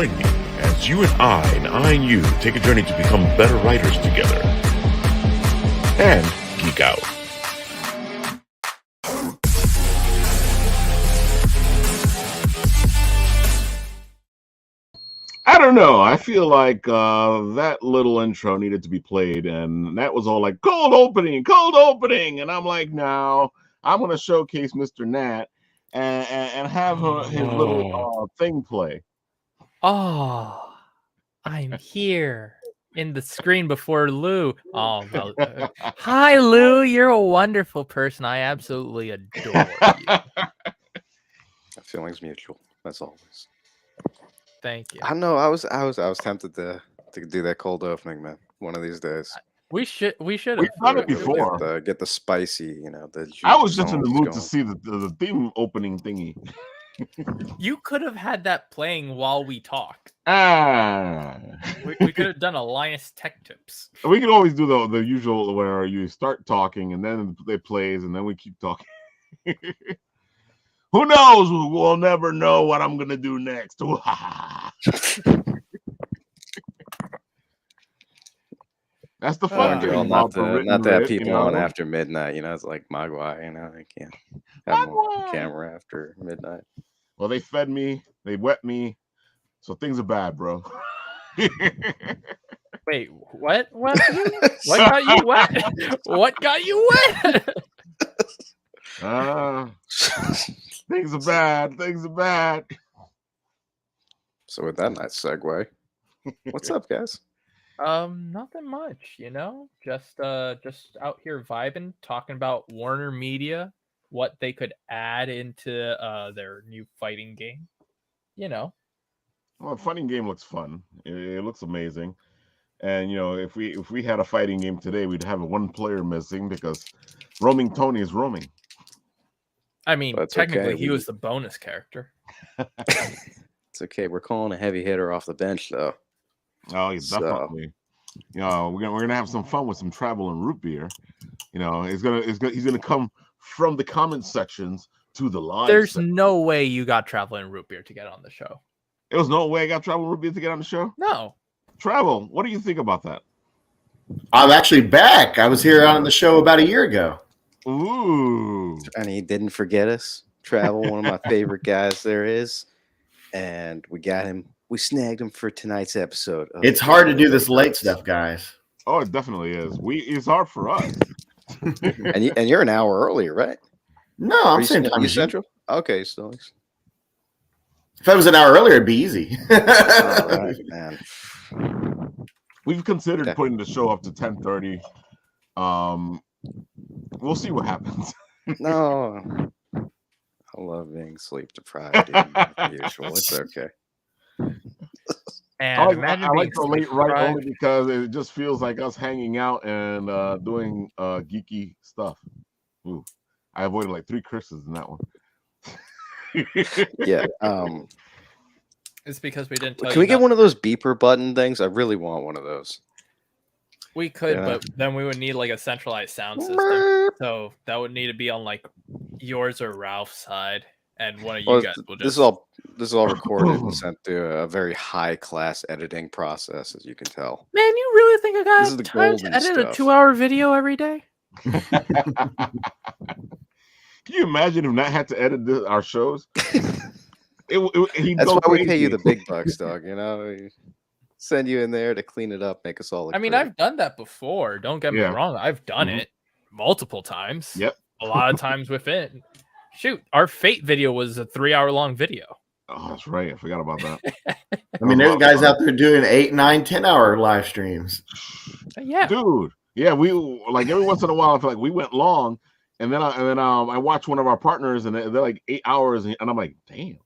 Join me as you and I and you take a journey to become better writers together and geek out. I don't know. I feel like that little intro needed to be played, and that was all like cold opening, and I'm like, no, I'm gonna showcase Mr. Nat and have his little thing play. Oh, I'm here in the screen before Lou. Oh, well, hi, Lou. You're a wonderful person. I absolutely adore you. That feeling's mutual. That's always. Thank you. I know. I was tempted to do that cold opening, man. One of these days. We should. We've done it before. Get the spicy, the. I was just in the mood to see the theme opening thingy. You could have had that playing while we talked. We could have done a Linus Tech Tips. We could always do the usual where you start talking and then it plays and then we keep talking. Who knows? We'll never know what I'm gonna do next. That's the fun thing. Not to have people on after midnight. It's like Magua. They can't have them on camera after midnight. Well, they fed me, they wet me, so things are bad, bro. Wait, what? What got you wet? What got you wet? Things are bad. Things are bad. So with that nice segue, what's up, guys? Nothing much, Just out here vibing, talking about Warner Media, what they could add into their new fighting game. Well, a fighting game looks fun. It looks amazing. And if we had a fighting game today, we'd have one player missing because roaming Tony is roaming. I mean, technically, he was the bonus character. It's okay. We're calling a heavy hitter off the bench, though. Oh, yeah, definitely. We're gonna have some fun with some travel and root beer. He's gonna come from the comment sections to the live. There's no way you got travel and root beer to get on the show. There was no way I got travel and root beer to get on the show. No. Travel. What do you think about that? I'm actually back. I was here on the show about a year ago. Ooh. And he didn't forget us. Travel, one of my favorite guys there is. And we got him. We snagged him for tonight's episode. It's hard to do this late stuff, guys. Oh, it definitely is. It's hard for us. and you're an hour earlier, right? No, I'm same time as Central. Okay, so if I was an hour earlier, it'd be easy. All right, man. We've considered putting the show up to 10:30. We'll see what happens. No, I love being sleep deprived. Usual, it's okay. And I like the late right only because it just feels like us hanging out and doing geeky stuff. Ooh, I avoided like 3 curses in that one. Yeah. It's because we didn't. Can we get one of those beeper button things? I really want one of those. We could, but then we would need like a centralized sound system. So that would need to be on like yours or Ralph's side, and one of you guys will just. This is all recorded and sent to a very high class editing process, as you can tell. Man, you really think a guy has time to edit a 2-hour video every day? Can you imagine if Nat had to edit our shows? That's why we pay you the big bucks, dog. Send you in there to clean it up, make us all look great. I've done that before. Don't get me wrong. I've done it multiple times. Yep. A lot of times within. Shoot, our Fate video was a 3-hour-long video. Oh, that's right. I forgot about that. I mean, there's guys out there doing 8, 9, 10-hour live streams. Yeah, dude. Yeah, we like every once in a while. I feel like we went long, and then I watch one of our partners, and they're like 8 hours, and I'm like, damn.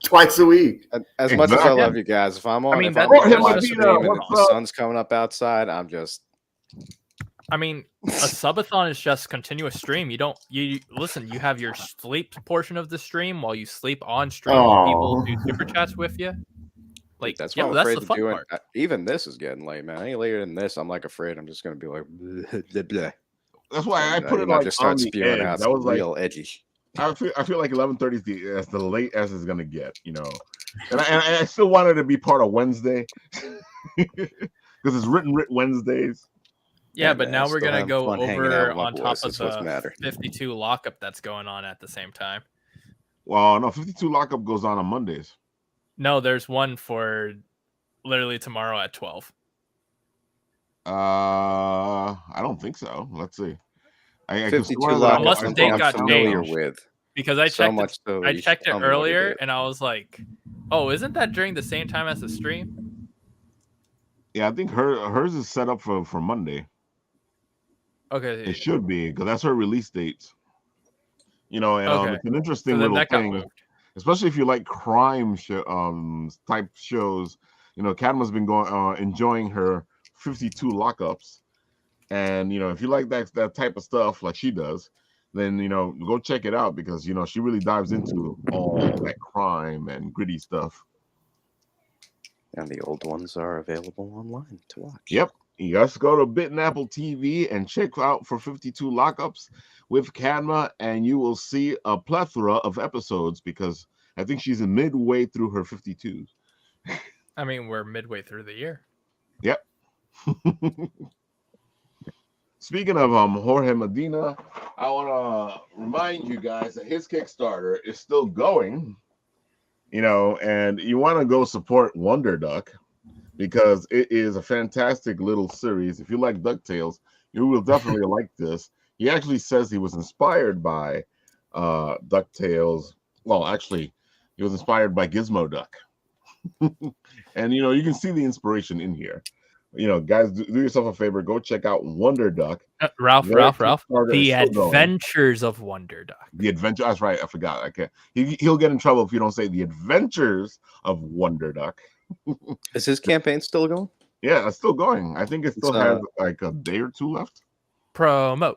Twice a week. As much as I love you guys, if I'm on, if the sun's coming up outside, I'm just. I mean, a subathon is just continuous stream. You listen. You have your sleep portion of the stream while you sleep on stream. People do super chats with you. Like that's what I'm afraid to do. Even this is getting late, man. Any later than this, I'm like afraid I'm just gonna be like. Blah, blah, blah. That's why I put it like just start spewing out. That was real edgy. I feel like 11:30 is the late as it's gonna get, you know, and I still wanted to be part of Wednesday because it's written Wednesdays. Yeah, Hey, but man, now we're still gonna having go fun hanging out over with my on boys. top of That's what's the matter. 52 lockup that's going on at the same time. Well, no, 52 lockup goes on Mondays. No, there's one for literally tomorrow at 12. I don't think so. Let's see. 52 Unless lockup, the something date I'm got familiar changed. with. Because I So checked much it, so that I you should checked it tell me what it earlier is. and I was like, "Oh, isn't that during the same time as the stream?" Yeah, I think hers is set up for Monday. Okay. It should be because that's her release dates. You know, and Okay. it's an interesting So then little that got thing, moved. especially if you like crime type shows. You know, Cadma's been going enjoying her 52 lockups, and you know, if you like that type of stuff like she does, then you know, go check it out because you know she really dives into all that crime and gritty stuff. And the old ones are available online to watch. Yep. You guys go to Bit and Apple TV and check out for 52 lockups with Cadma, and you will see a plethora of episodes because I think she's midway through her 52s. I mean, we're midway through the year. Yep. Speaking of Jorge Medina, I want to remind you guys that his Kickstarter is still going, you know, and you want to go support Wonder Duck because it is a fantastic little series. If you like DuckTales, you will definitely like this. He actually says he was inspired by DuckTales. Well, actually, he was inspired by Gizmo Duck. And, you know, you can see the inspiration in here. You know, guys, do yourself a favor. Go check out Wonder Duck. Ralph. Kickstarter The is still going. Adventures of Wonder Duck. The Adventure. That's right. I forgot. I can't. He'll get in trouble if you don't say The Adventures of Wonder Duck. Is his campaign still going? Yeah, it's still going. I think it still It's, has like a day or two left. Promote.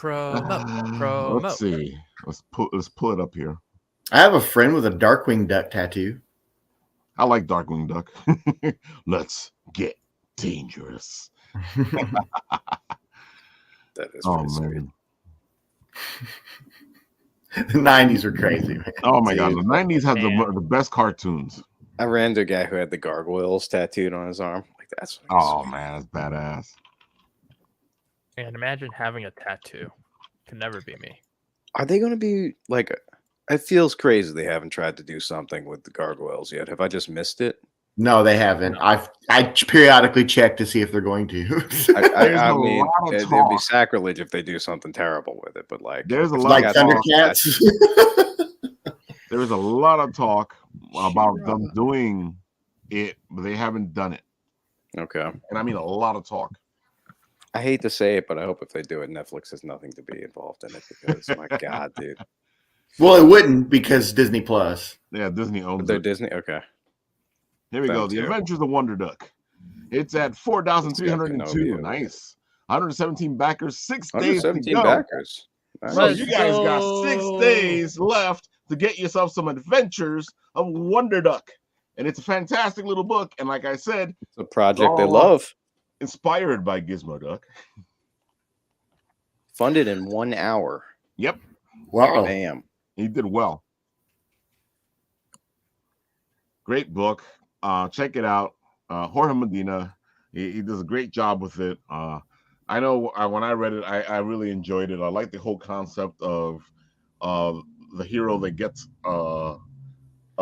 Let's see. Let's pull it up here. I have a friend with a Darkwing Duck tattoo. I like Darkwing Duck. Let's get dangerous. That is Oh pretty sweet. man. The 90s were crazy, man. Oh my god, Dude. the 90s had Man. the best cartoons. I ran into a guy who had the gargoyles tattooed on his arm. Like that's Oh sweet. man, that's badass. And imagine having a tattoo. Could never be me. Are they going to be like? It feels crazy they haven't tried to do something with the gargoyles yet. Have I just missed it? No, they haven't. I periodically check to see if they're going to. There's I a mean, lot of it'd be talk. sacrilege if they do something terrible with it. But like, There's a if lot they Like of got talk. Thundercats. There is a lot of talk about them doing it, but they haven't done it. Okay. And I mean a lot of talk. I hate to say it, but I hope if they do it, Netflix has nothing to be involved in it because my God, dude. Well, it wouldn't because Disney Plus. Yeah, Disney owns They're it. Disney. Okay. Here we go. Them The too. Adventures of Wonder Duck. It's at 4,302. Kenobi. Nice. 117 backers, 6 days to 117 go. backers. Nice. So Let's you guys got 6 go. days left to get yourself some Adventures of Wonder Duck. And it's a fantastic little book. And like I said, It's a project they Oh. love. inspired by Gizmo Duck. Funded in 1 hour. Yep, Wow. Bam. he did well. Great book. Check it out. Jorge Medina. He does a great job with it. I know when I read it, I really enjoyed it. I like the whole concept of the hero that gets a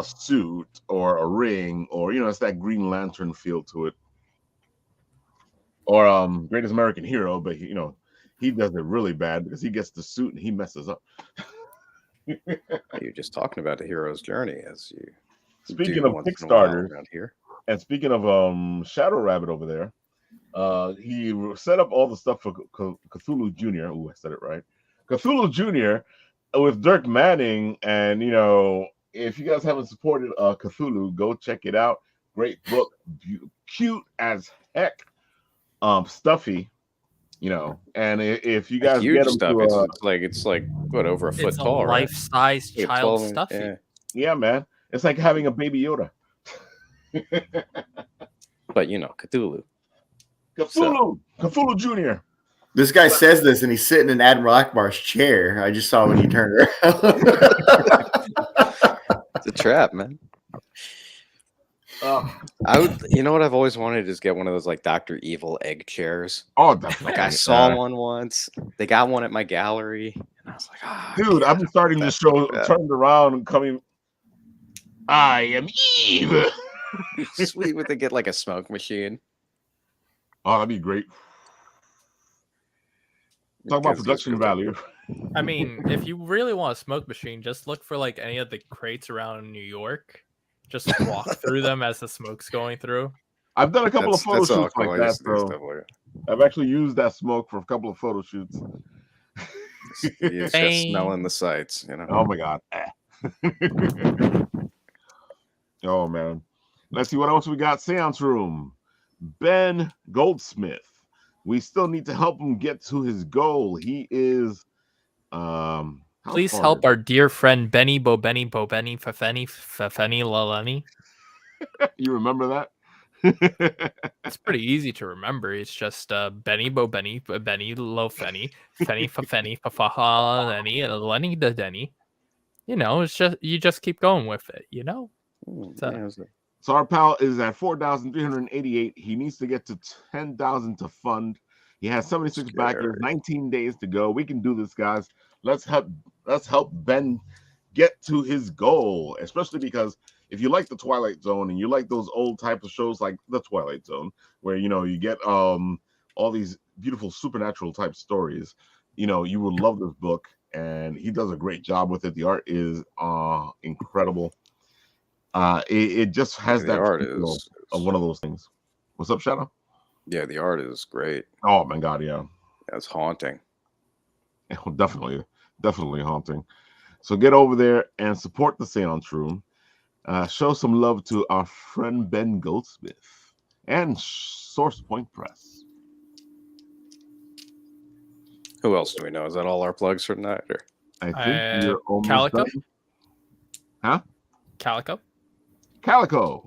suit or a ring, or it's that Green Lantern feel to it. Or Greatest American Hero, but he does it really bad because he gets the suit and he messes up. You're just talking about the hero's journey as you Speaking do of once in a while Kickstarters, around here. and speaking of Shadow Rabbit over there, he set up all the stuff for Cthulhu Jr. Ooh, I said it right. Cthulhu Jr. with Dirk Manning, and if you guys haven't supported Cthulhu, go check it out. Great book, cute as heck, stuffy, and if you guys Huge get them stuff. to, It's like what, over a foot It's a tall, right? life-size Like a child 12 stuffy. yeah. yeah, man, it's like having a baby Yoda. But Cthulhu. Cthulhu Jr. This guy says this, and he's sitting in Admiral Akbar's chair. I just saw when he turned around. It's a trap, man. I would, you know what I've always wanted is get one of those like Dr. Evil egg chairs. Oh, definitely. Like I saw one once. They got one at my gallery, and I was like, oh, dude, I've been starting this show turned around and coming. I am evil. Sweet, would they get like a smoke machine? Oh, that'd be great. Talk about production value. I mean, if you really want a smoke machine, just look for like any of the crates around New York. Just walk through them as the smoke's going through. I've done a couple of photo shoots like that, so I've actually used that smoke for a couple of photo shoots. It's just smelling the sights, you know. Oh my god. Oh man. Let's see what else we got. Seance room. Ben Goldsmith. We still need to help him get to his goal. He is please help our dear friend Benny Fafeni Laleni. You remember that? It's pretty easy to remember. It's just Benny Lofeni, Fenny Fafeni Fafahaleni, Lenny the Denny. You know, it's just you just keep going with it, you know? So our pal is at 4,388. He needs to get to 10,000 to fund. He has 76 backers, 19 days to go. We can do this, guys. Let's help Ben get to his goal, especially because if you like the Twilight Zone and you like those old type of shows like the Twilight Zone, where you know you get all these beautiful supernatural type stories, you know, you would love this book, and he does a great job with it. The art is incredible. It just has that art of one of those things. What's up, Shadow? Yeah, the art is great. Oh my god, yeah. That's haunting. Definitely haunting. So get over there and support the Seance Room. Show some love to our friend Ben Goldsmith and Source Point Press. Who else do we know? Is that all our plugs for tonight? Or? I think you're almost Calico? done. Huh? Calico?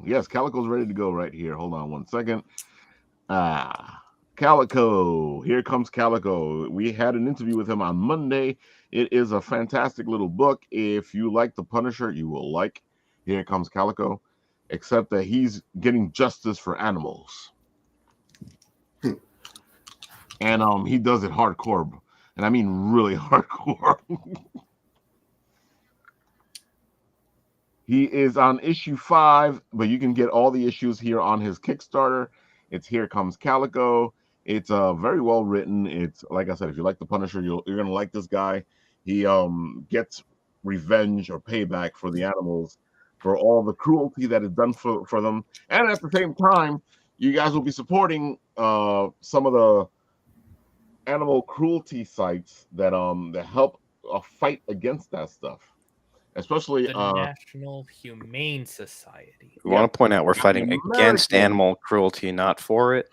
Yes, Calico's ready to go right here. Hold on one second. Calico. Here comes Calico. We had an interview with him on Monday. It is a fantastic little book. If you like The Punisher, you will like Here Comes Calico, except that he's getting justice for animals. And he does it hardcore. And I mean really hardcore. He is on issue 5, but you can get all the issues here on his Kickstarter. It's Here Comes Calico. It's very well written. It's like I said, if you like The Punisher, you're gonna like this guy. He gets revenge or payback for the animals for all the cruelty that is done for them, and at the same time, you guys will be supporting some of the animal cruelty sites that help fight against that stuff. Especially the National Humane Society. We want to point out we're fighting against animal cruelty, not for it.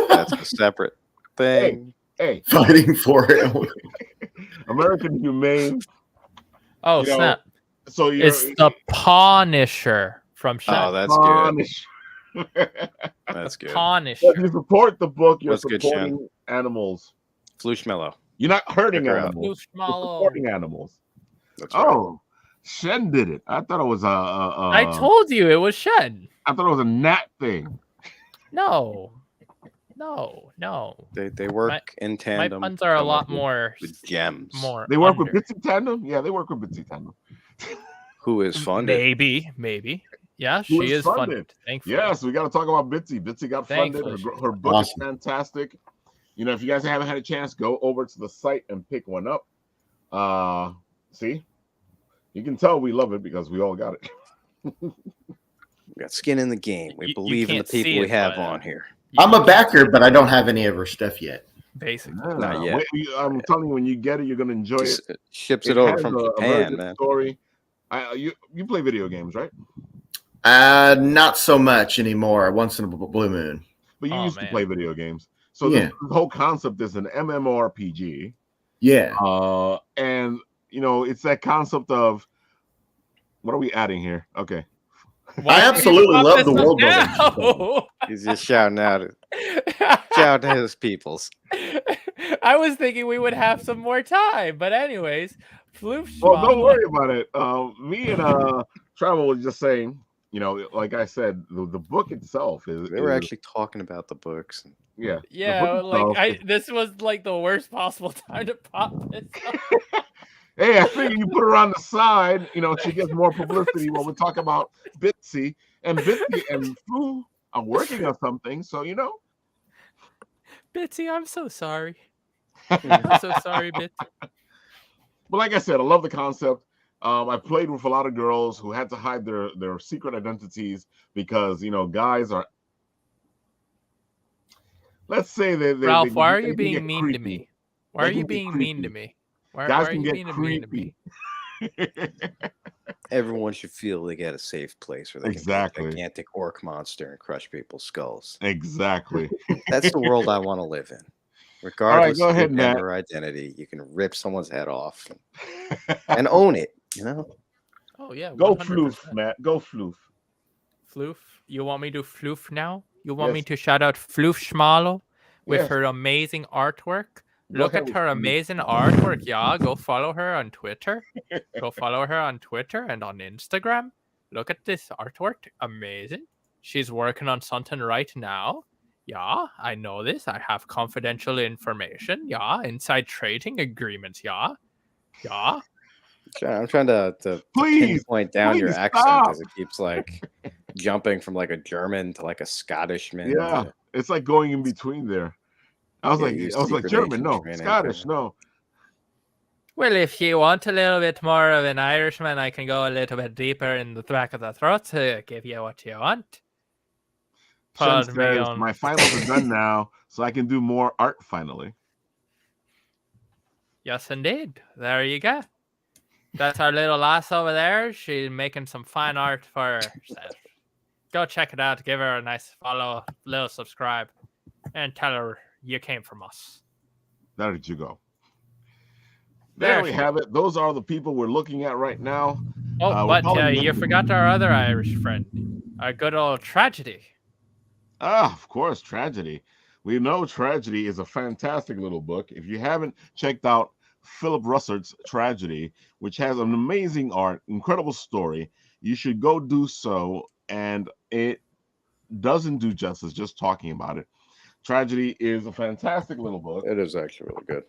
That's a separate thing. Hey, fighting for it. American Humane. Oh, snap. So it's the Punisher from Shaq. Oh, that's good. That's good. Punisher. If you support the book, you're supporting animals. Flushmello. You're not hurting animals. You're supporting animals. That's right. Oh. Shen did it. I thought it was I told you it was Shen. I thought it was a gnat thing. No. They work in tandem. My puns are a lot more with gems. They work with Bitsy Tandem? Yeah, they work with Bitsy Tandem. Who is funded? Maybe. Yeah, she is funded. Thankfully. Yes, we got to talk about Bitsy. Bitsy got funded. Her book is fantastic. You know, if you guys haven't had a chance, go over to the site and pick one up. See? You can tell we love it because we all got it. We got skin in the game. We believe in the people we have on here. I'm a backer, but I don't have any of her stuff yet. Basically. Not yet. I'm telling you, when you get it, you're going to enjoy it. Ships it over from Japan, man. Story. You play video games, right? Not so much anymore. Once in a blue moon. But you used to play video games. So the whole concept is an MMORPG. Yeah. And you know, it's that concept of what are we adding here? Okay. I absolutely love the world building. He's just shouting out to his peoples. I was thinking we would have some more time, but anyways, floof Well, don't schmala. worry about it. Me and Travel was just saying, like I said, the book itself is. They were actually talking about the books. Yeah. Yeah, like this was like the worst possible time to pop this up. Hey, I figure you put her on the side, she gets more publicity when we talk about Bitsy. And Bitsy and Foo are working on something, so Bitsy, I'm so sorry. I'm so sorry, Bitsy. But like I said, I love the concept. I played with a lot of girls who had to hide their secret identities because guys are. Let's say Ralph, why are you being mean to me? Why are you being creepy. mean to me? Guys can get creepy. Everyone should feel they get a safe place where they can be a gigantic orc monster and crush people's skulls. Exactly. That's the world I want to live in. Regardless of your gender identity, you can rip someone's head off and own it, Oh, yeah. 100%. Go floof, Matt. Go floof. Floof? You want me to floof now? You want me to shout out Floof Schmalo with her amazing artwork? Look at her amazing artwork, yeah. Go follow her on Twitter. Go follow her on Twitter and on Instagram. Look at this artwork. Amazing. She's working on something right now. Yeah, I know this. I have confidential information. Yeah, inside trading agreements. Yeah. Yeah. I'm trying to pinpoint down your accent as it keeps jumping from a German to a Scottishman. Yeah, it's like going in between there. I was like German, no. Scottish, no. Well, if you want a little bit more of an Irishman, I can go a little bit deeper in the back of the throat to give you what you want. Shen says, my finals are done now, so I can do more art finally. Yes, indeed. There you go. That's our little lass over there. She's making some fine art for herself. Go check it out. Give her a nice follow, little subscribe, and tell her you came from us. There you go. There we have it. Those are the people we're looking at right now. Oh, but you forgot our other Irish friend, our good old Tragedy. Ah, of course, Tragedy. We know Tragedy is a fantastic little book. If you haven't checked out Philip Russard's Tragedy, which has an amazing art, incredible story, you should go do so. And it doesn't do justice just talking about it. Tragedy is a fantastic little book. It is actually really good.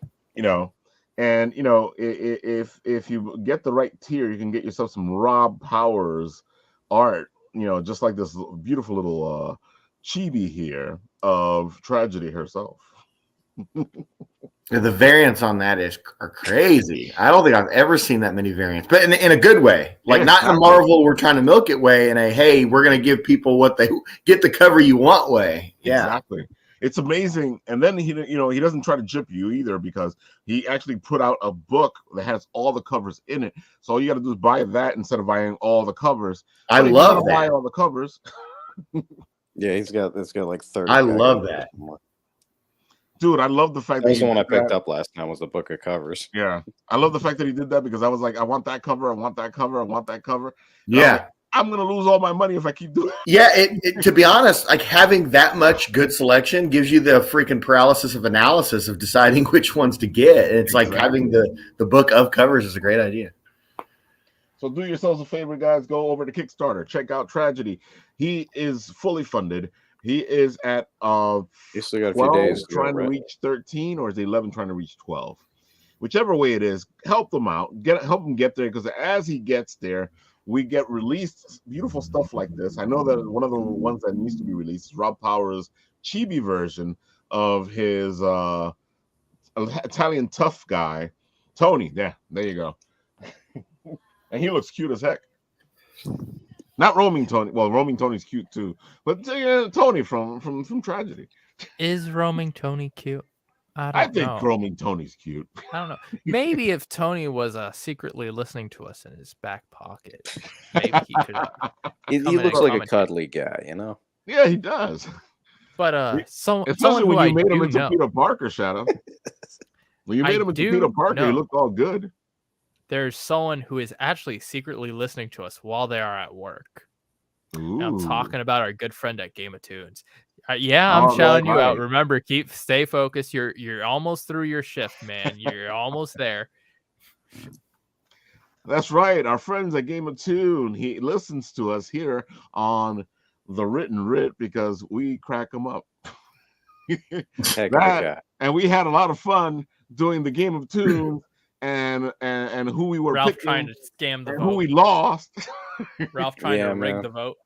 And if you get the right tier, you can get yourself some Rob Powers art, just like this beautiful little chibi here of Tragedy herself. The variants on that are crazy. I don't think I've ever seen that many variants, but in a good way. Not in a Marvel, we're trying to milk it way, and hey, we're going to give people what they get the cover you want way. Yeah, exactly. It's amazing. And then he doesn't try to jip you either, because he actually put out a book that has all the covers in it. So all you got to do is buy that instead of buying all the covers. I love that. Buy all the covers. Yeah, it's got like 30. I love that. Dude, I love the fact that the one I picked up last time was the book of covers. Yeah. I love the fact that he did that, because I was like, I want that cover. I want that cover. I want that cover. Yeah. I'm going to lose all my money if I keep doing it. Yeah. To be honest, having that much good selection gives you the freaking paralysis of analysis of deciding which ones to get. It's exactly. Having the book of covers is a great idea. So do yourselves a favor, guys. Go over to Kickstarter. Check out Tragedy. He is fully funded. He is at you still got a few days trying to reach 13, or is 11 trying to reach 12? Whichever way it is, help them out. Help him get there, because as he gets there, we get released beautiful stuff like this. I know that one of the ones that needs to be released is Rob Powers' chibi version of his Italian tough guy, Tony. There you go. And he looks cute as heck. Not Roaming Tony. Well, Roaming Tony's cute too, but Tony from Tragedy. Is Roaming Tony cute? I think Roaming Tony's cute. I don't know. Maybe if Tony was secretly listening to us in his back pocket, maybe he could. He looks like a cuddly guy, Yeah, he does. But especially when you made him into Peter Parker, Shadow. When you made him into Peter Parker, he looked all good. There's someone who is actually secretly listening to us while they are at work. And I'm Ooh. talking about our good friend at Game of Tunes. Yeah, I'm All shouting you out. right. Remember, stay focused. You're almost through your shift, man. You're almost there. That's right. Our friends at Game of Tune. He listens to us here on the Written Writ because we crack him up. Heck of a guy. And we had a lot of fun doing the Game of Tune and who we were Ralph picking trying to scam the and vote. who we lost. Ralph trying to rig man. the vote.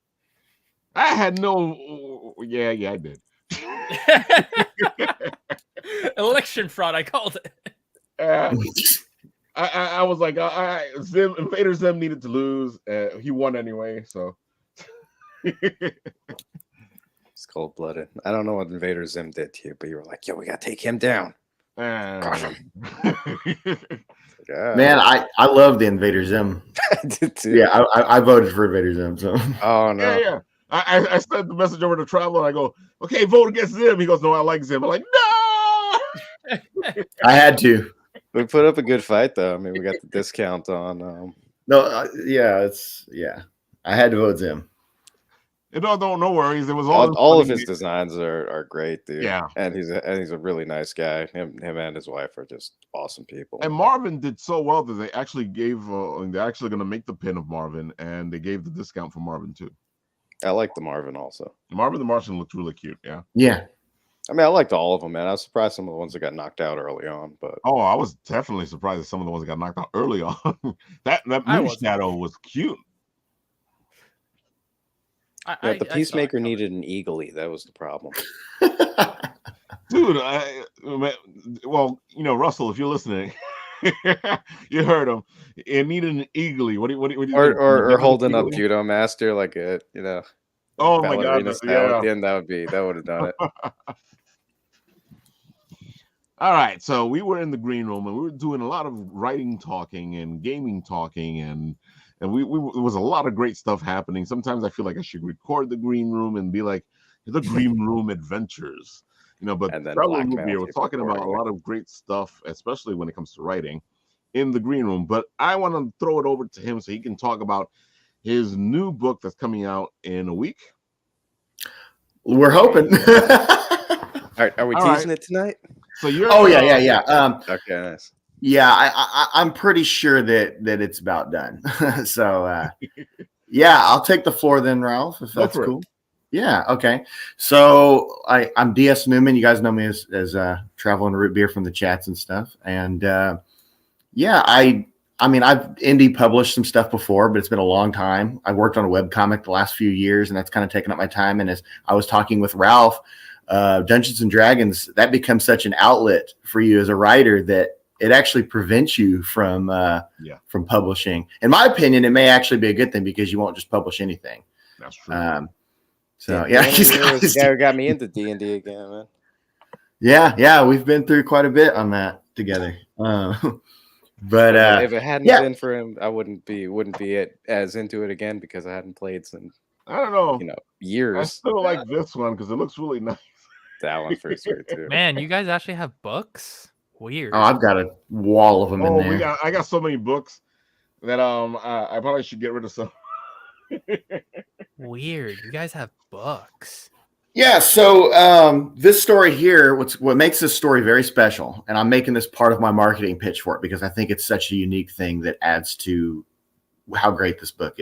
I had no. Yeah, I did. Election fraud, I called it. I was like, Invader Zim needed to lose. He won anyway, so. It's cold-blooded. I don't know what Invader Zim did to you, but you were like, yo, we got to take him down. Crush him. Yeah. Man, I love the Invader Zim. I did too. Yeah, I voted for Invader Zim. So Oh, no. Yeah. I sent the message over to Travel and I go, okay, vote against Zim. He goes, no, I like Zim. I'm like, no. I had to. We put up a good fight, though. I mean, we got the discount on. I had to vote Zim. No worries. It was All of his designs are great, dude. Yeah, and he's a really nice guy. Him and his wife are just awesome people. And Marvin did so well that they actually gave. They're actually going to make the pin of Marvin, and they gave the discount for Marvin too. I like the Marvin also. Marvin the Martian looked really cute. Yeah. Yeah. I mean, I liked all of them, man. I was surprised some of the ones that got knocked out early on, but I was definitely surprised at some of the ones that got knocked out early on. that Moon Shadow was cute. the Peacemaker needed an eagly. That was the problem. Dude, well, Russell, if you're listening, you heard him. It needed an eagly. What do you or holding up Judo Master like a Oh my god! Yeah, at the end that would have done it. All right, so we were in the green room and we were doing a lot of writing, talking, and gaming talking, and we there was a lot of great stuff happening. Sometimes I feel like I should record the green room and be like the green room adventures, But Rootbeer, we're talking about a lot of great stuff, especially when it comes to writing in the green room. But I want to throw it over to him so he can talk about his new book that's coming out in a week. We're hoping. Are we teasing it tonight? So you're. Oh yeah. Okay, nice. Yeah, I'm pretty sure that it's about done. So yeah, I'll take the floor then, Ralph, if that's cool. Yeah, okay. So I'm DS Newman. You guys know me as Travel and Rootbeer from the chats and stuff. And yeah, I mean, I've indie published some stuff before, but it's been a long time. I worked on a webcomic the last few years, and that's kind of taken up my time. And as I was talking with Ralph, Dungeons and Dragons, that becomes such an outlet for you as a writer that it actually prevents you from publishing. In my opinion, it may actually be a good thing because you won't just publish anything. That's true. So yeah, the guy who got me into D&D again, man. Yeah, we've been through quite a bit on that together. But if it hadn't been for him, I wouldn't be as into it again because I hadn't played since I don't know, years. I still like this one because it looks really nice. That one for sure too. Man, you guys actually have books? Weird. Oh, I've got a wall of them in there. I got so many books that I probably should get rid of some. Weird. You guys have books. Yeah, so this story here, what makes this story very special, and I'm making this part of my marketing pitch for it because I think it's such a unique thing that adds to how great this book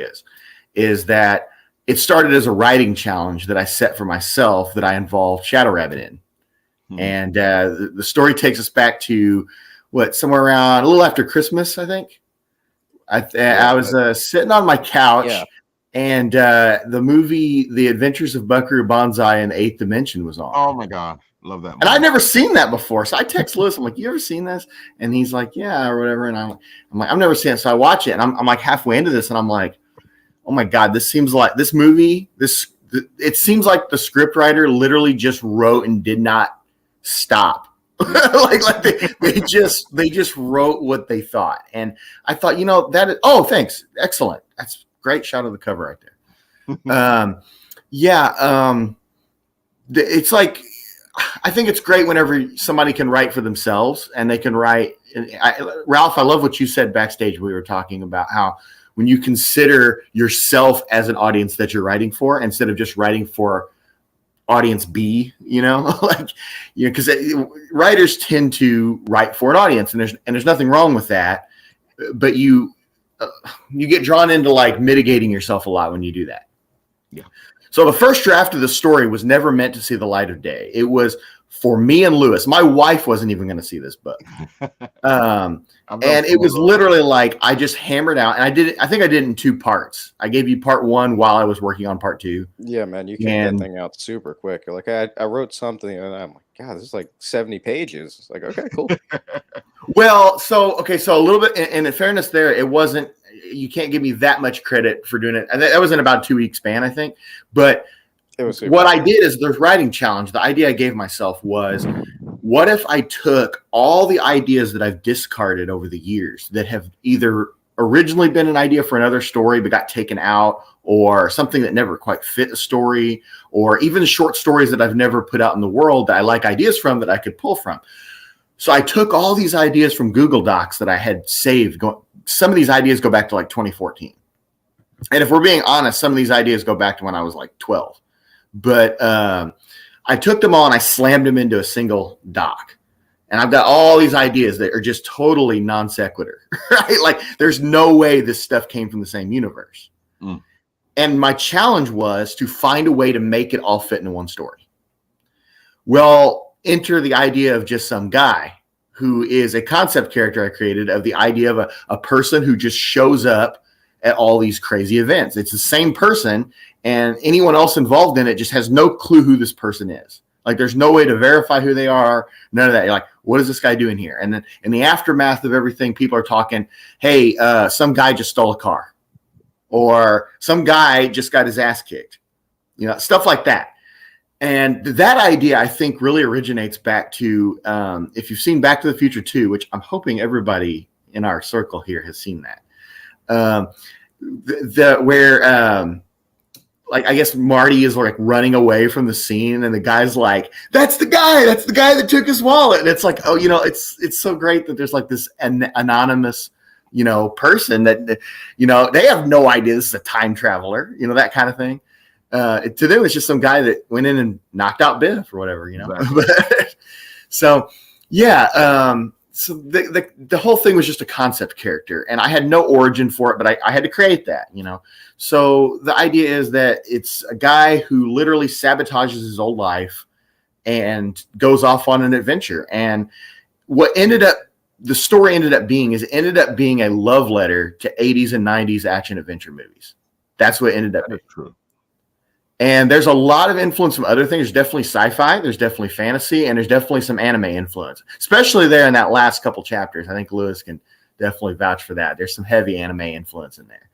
is that it started as a writing challenge that I set for myself that I involved Shadow Rabbit in. And the story takes us back to somewhere around a little after Christmas, I think. I was sitting on my couch, and the movie The Adventures of Buckaroo Banzai in the Eighth Dimension was on. Oh my god, love that movie. And I'd never seen that before, so I text Lewis. I'm like, "You ever seen this?" And he's like, "Yeah," or whatever. And I'm like, "I've never seen it." So I watch it, and I'm like halfway into this, and I'm like, "Oh my god, this seems like this movie. It seems like the scriptwriter literally just wrote and did not stop." like they just wrote what they thought. And I thought, thanks, excellent, that's great shot of the cover right there. It's like, I think it's great whenever somebody can write for themselves and they can write. Ralph, I love what you said backstage. We were talking about how when you consider yourself as an audience that you're writing for, instead of just writing for audience B, because writers tend to write for an audience, and there's nothing wrong with that, but you get drawn into like mitigating yourself a lot when you do that. Yeah. So the first draft of the story was never meant to see the light of day. It was for me and Lewis. My wife wasn't even going to see this book. And it was literally like, I just hammered out, and I think I did it in 2 parts. I gave you part 1 while I was working on part 2. Yeah, man, you kicked that thing out super quick. Like I wrote something, and I'm like, God, this is like 70 pages. It's like, okay, cool. Well, so a little bit, and in fairness there, it wasn't, you can't give me that much credit for doing it. And that was in about a 2-week span, I think. But what I did is the writing challenge. The idea I gave myself was, what if I took all the ideas that I've discarded over the years that have either originally been an idea for another story but got taken out, or something that never quite fit a story, or even short stories that I've never put out in the world that I like ideas from that I could pull from. So I took all these ideas from Google Docs that I had saved. Some of these ideas go back to like 2014. And if we're being honest, some of these ideas go back to when I was like 12. But I took them all and I slammed them into a single doc. And I've got all these ideas that are just totally non sequitur, right? Like there's no way this stuff came from the same universe. Mm. And my challenge was to find a way to make it all fit into one story. Well, enter the idea of just some guy who is a concept character I created, of the idea of a person who just shows up at all these crazy events. It's the same person, and anyone else involved in it just has no clue who this person is. Like there's no way to verify who they are, none of that. You're like, what is this guy doing here? And then in the aftermath of everything, people are talking, hey, some guy just stole a car, or some guy just got his ass kicked, stuff like that. And that idea, I think, really originates back to, if you've seen Back to the Future 2, which I'm hoping everybody in our circle here has seen that, like, I guess Marty is like running away from the scene, and the guy's like, that's the guy that took his wallet. And it's like, oh, it's so great that there's like this anonymous, person that, they have no idea this is a time traveler, that kind of thing. To them, it's just some guy that went in and knocked out Biff or whatever, Exactly. So, yeah. So the whole thing was just a concept character, and I had no origin for it, but I had to create that, So the idea is that it's a guy who literally sabotages his old life and goes off on an adventure. And what the story ended up being a love letter to 80s and 90s action adventure movies. That's what ended up being. True. And there's a lot of influence from other things. There's definitely sci-fi, there's definitely fantasy, and there's definitely some anime influence, especially there in that last couple chapters. I think Lewis can definitely vouch for that. There's some heavy anime influence in there.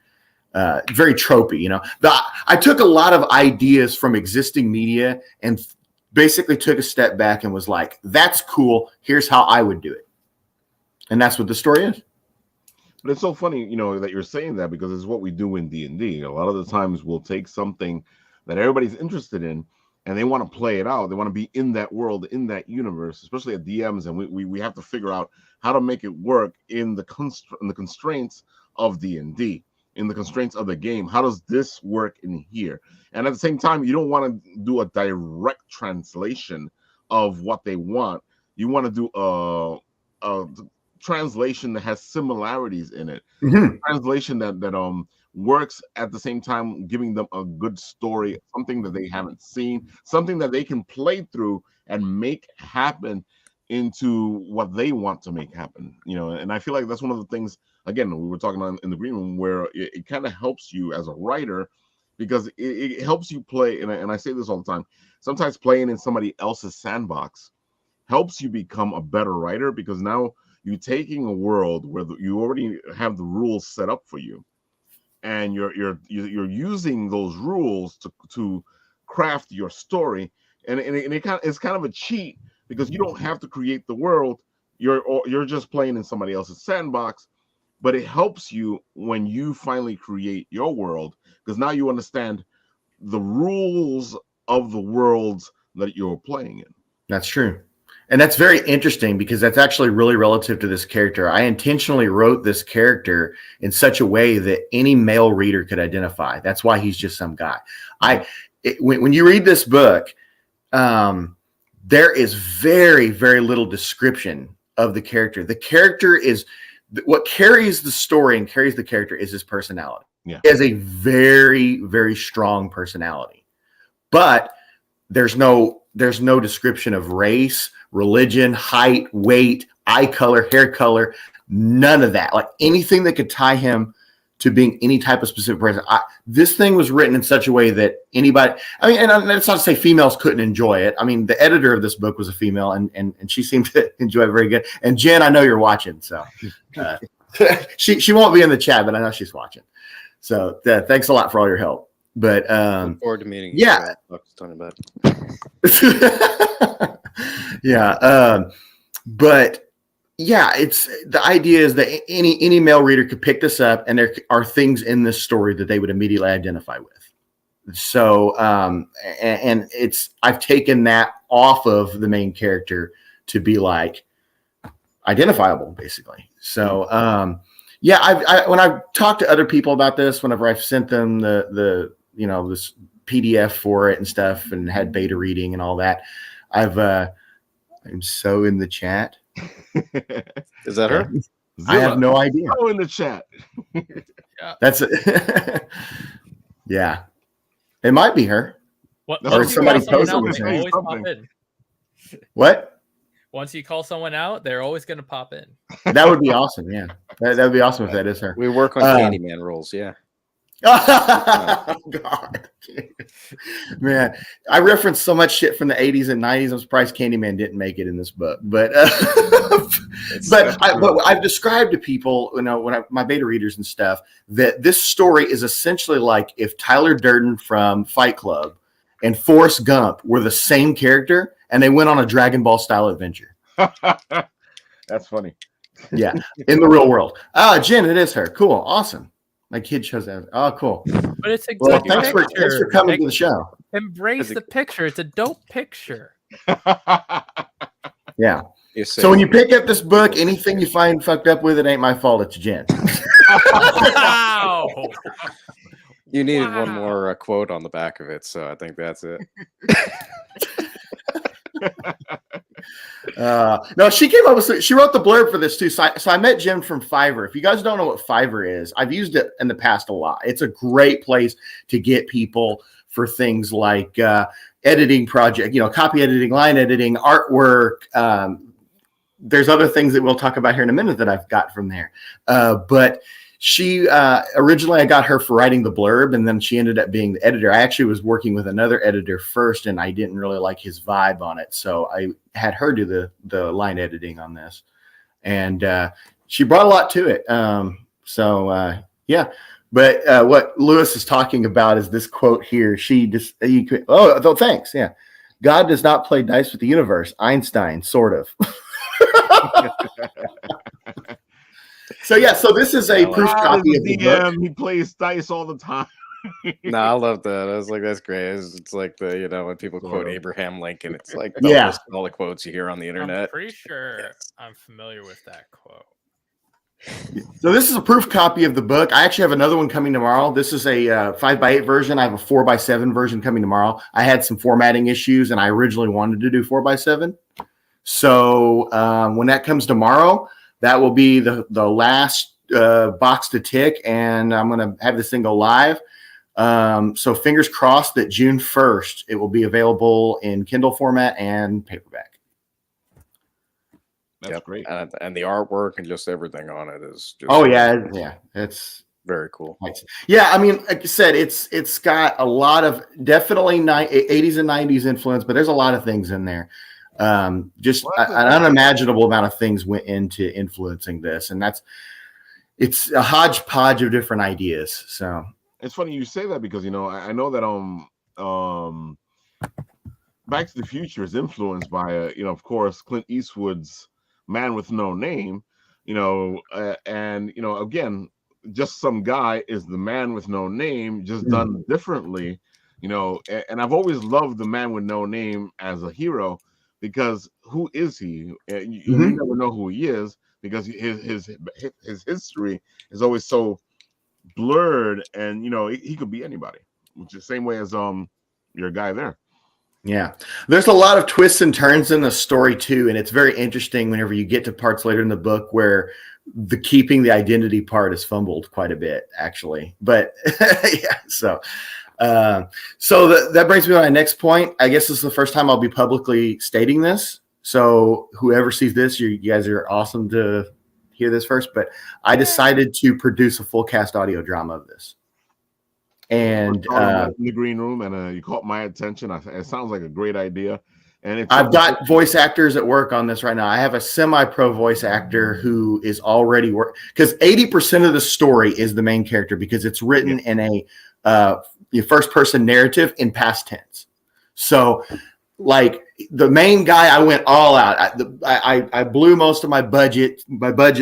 Very tropey, I took a lot of ideas from existing media and basically took a step back and was like, that's cool. Here's how I would do it. And that's what the story is. But it's so funny, that you're saying that, because it's what we do in D&D. A lot of the times we'll take something that everybody's interested in, and they want to play it out. They want to be in that world, in that universe, especially at DMs, and we have to figure out how to make it work in the constraints of D&D, in the constraints of the game. How does this work in here? And at the same time, you don't want to do a direct translation of what they want. You want to do a translation that has similarities in it. Mm-hmm. Translation that works at the same time, giving them a good story, something that they haven't seen, something that they can play through and make happen into what they want to make happen. And I feel like that's one of the things, again, we were talking about in the green room, where it kind of helps you as a writer, because it helps you play, and I say this all the time, sometimes playing in somebody else's sandbox helps you become a better writer, because now you're taking a world where you already have the rules set up for you, and you're using those rules to craft your story, and it's kind of a cheat, because you don't have to create the world. You're just playing in somebody else's sandbox, but it helps you when you finally create your world, because now you understand the rules of the worlds that you're playing in. That's true. And that's very interesting because that's actually really relative to this character. I intentionally wrote this character in such a way that any male reader could identify. That's why he's just some guy. When you read this book, there is very, very little description of the character. The character is what carries the story and carries the character is his personality. Yeah. He has a very, very strong personality, but there's no description of race, religion, height, weight, eye color, hair color, none of that. Like anything that could tie him to being any type of specific person. This thing was written in such a way that anybody, I mean, and that's not to say females couldn't enjoy it. I mean, the editor of this book was a female and she seemed to enjoy it very good. And Jen, I know you're watching, so she won't be in the chat, but I know she's watching. So thanks a lot for all your help. But Look forward to meeting you. Yeah. Talking about. Yeah. But yeah, it's the idea is that any male reader could pick this up and there are things in this story that they would immediately identify with. So, and I've taken that off of the main character to be like identifiable basically. So, yeah, when I've talked to other people about this, whenever I've sent them this PDF for it and stuff and had beta reading and all that, I'm so in the chat. Is that her? I have no idea. Oh, in the chat. That's it. Yeah, it might be her. What, Or somebody posted out, with they her. always pop in. What? Once you call someone out, they're always going to pop in. That would be awesome. Yeah, that would be awesome if that is her. We work on Candyman roles. Yeah. Oh, God. Man, I referenced so much shit from the 80s and 90s. I'm surprised Candyman didn't make it in this book. But but I've described to people, my beta readers and stuff, that this story is essentially like if Tyler Durden from Fight Club and Forrest Gump were the same character and they went on a Dragon Ball style adventure. That's funny. Yeah, in the real world. Jen, it is her. Cool, awesome. My kid shows that. Oh, cool. But it's a Well, good thanks picture. for coming to the show. Embrace the picture. It's a dope picture. Yeah. Yes, So when you pick up this book, anything you find fucked up with, it ain't my fault. It's Jen. Wow. you needed one more quote on the back of it, so I think that's it. No, she came up with. She wrote the blurb for this too. So I met Jim from Fiverr. If you guys don't know what Fiverr is, I've used it in the past a lot. It's a great place to get people for things like editing project, copy editing, line editing, artwork. There's other things that we'll talk about here in a minute that I've got from there. But she originally I got her for writing the blurb, and then she ended up being the editor. I actually was working with another editor first, and I didn't really like his vibe on it, so I had her do the line editing on this, and she brought a lot to it. Yeah. But what Lewis is talking about is this quote here. Thanks. Yeah. God does not play dice with the universe. Einstein, sort of. So this is a proof copy of the book. He plays dice all the time. No, I love that. I was like, that's great. It's like when people quote Abraham Lincoln, it's like all the quotes you hear on the internet. I'm pretty sure I'm familiar with that quote. So this is a proof copy of the book. I actually have another one coming tomorrow. This is a 5x8 version. I have a 4x7 version coming tomorrow. I had some formatting issues, and I originally wanted to do 4x7. So when that comes tomorrow, that will be the last box to tick, and I'm going to have this thing go live. So fingers crossed that June 1st, it will be available in Kindle format and paperback. That's great. And the artwork and just everything on it is just It's very cool. Yeah, I mean, like you said, it's got a lot of definitely 80s and 90s influence, but there's a lot of things in there. Just an unimaginable amount of things went into influencing this, and it's a hodgepodge of different ideas. So it's funny you say that because I know that Back to the Future is influenced by of course Clint Eastwood's Man with No Name, and again, just some guy is the Man with No Name, just done differently, and I've always loved the Man with No Name as a hero because who is he? You Mhm. never know who he is because his history is always so blurred, and he could be anybody, which is the same way as your guy there. Yeah. There's a lot of twists and turns in the story too, and it's very interesting whenever you get to parts later in the book where the keeping the identity part is fumbled quite a bit, actually. But yeah, so that brings me to my next point. I guess this is the first time I'll be publicly stating this. So whoever sees this, you guys are awesome to hear this first. But I decided to produce a full cast audio drama of this. And in the green room, and you caught my attention. It sounds like a great idea. And I've got voice actors at work on this right now. I have a semi-pro voice actor who is already because 80% of the story is the main character because it's written in a first-person narrative in past tense. So, like the main guy, I went all out. I blew most of my budget,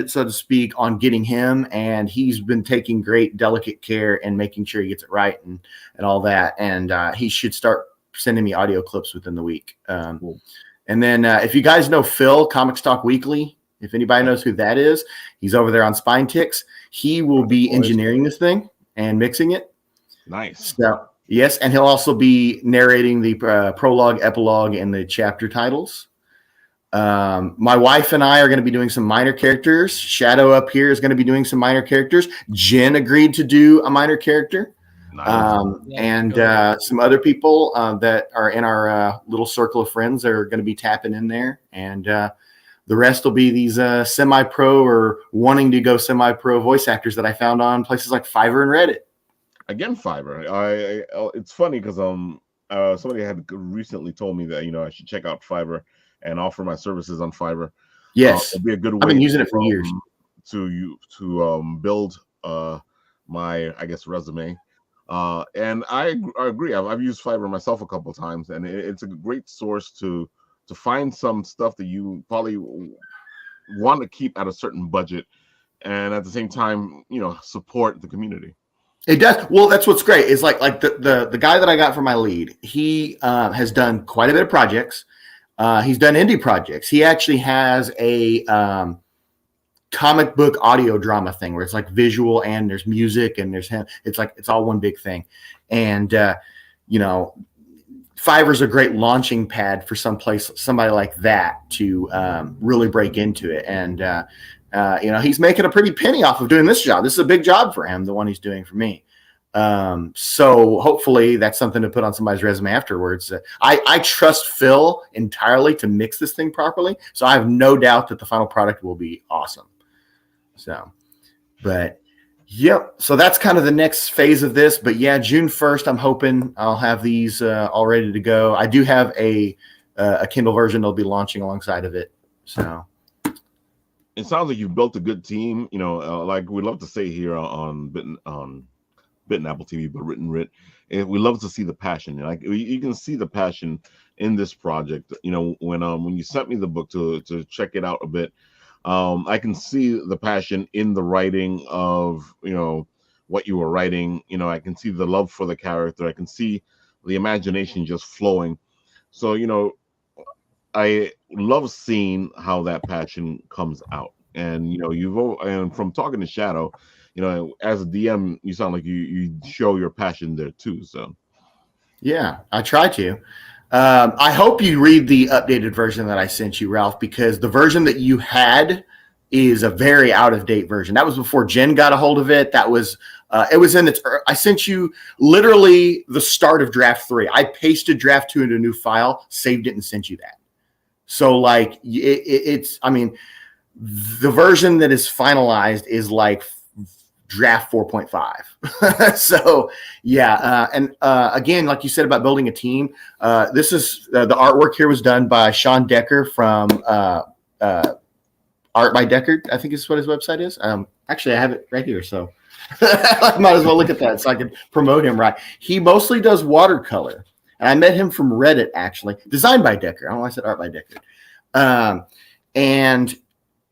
so to speak, on getting him, and he's been taking great, delicate care and making sure he gets it right and all that. And he should start sending me audio clips within the week. Cool. And then if you guys know Phil, Comic Stock Weekly, if anybody knows who that is, he's over there on Spine Ticks. He will be engineering this thing and mixing it. Nice. So, yes, and he'll also be narrating the prologue, epilogue, and the chapter titles. My wife and I are going to be doing some minor characters. Shadow up here is going to be doing some minor characters. Jen agreed to do a minor character. And some other people that are in our little circle of friends are going to be tapping in there. And the rest will be these semi-pro or wanting to go semi-pro voice actors that I found on places like Fiverr and Reddit. Again, Fiverr. It's funny because somebody had recently told me that I should check out Fiverr and offer my services on Fiverr. Yes, it'd be a good way. I've been using it for years to build my resume. And I agree. I've used Fiverr myself a couple of times, and it's a great source to find some stuff that you probably want to keep at a certain budget, and at the same time, support the community. It does. Well, that's what's great. Is like the guy that I got for my lead. He has done quite a bit of projects. He's done indie projects. He actually has a comic book audio drama thing where it's like visual and there's music and there's him. It's all one big thing. And Fiverr's a great launching pad for somebody like that to really break into it. And he's making a pretty penny off of doing this job. This is a big job for him, the one he's doing for me. So hopefully that's something to put on somebody's resume afterwards. I trust Phil entirely to mix this thing properly. So I have no doubt that the final product will be awesome. So, but yep. So that's kind of the next phase of this. But yeah, June 1st, I'm hoping I'll have these all ready to go. I do have a Kindle version that'll be launching alongside of it. So. It sounds like you've built a good team. Like we love to say here on Bit and Apple TV, but Written Writ, we love to see the passion. Like you can see the passion in this project. When you sent me the book to check it out a bit, I can see the passion in the writing of what you were writing. I can see the love for the character. I can see the imagination just flowing. So I love seeing how that passion comes out. And and from talking to Shadow, as a DM, you sound like you show your passion there too. So yeah, I try to. I hope you read the updated version that I sent you, Ralph, because the version that you had is a very out of date version. That was before Jen got a hold of it. That was it was in its. I sent you literally the start of draft 3. I pasted draft 2 into a new file, saved it, and sent you that. So like it's. I mean, the version that is finalized is like draft 4.5. So yeah. And again, like you said about building a team, this is the artwork here was done by Sean Decker from Art by Deckard, I think is what his website is. Actually I have it right here. So I might as well look at that so I can promote him right. He mostly does watercolor. And I met him from Reddit, actually. Designed by Decker. I don't know why I said Art by Deckard. And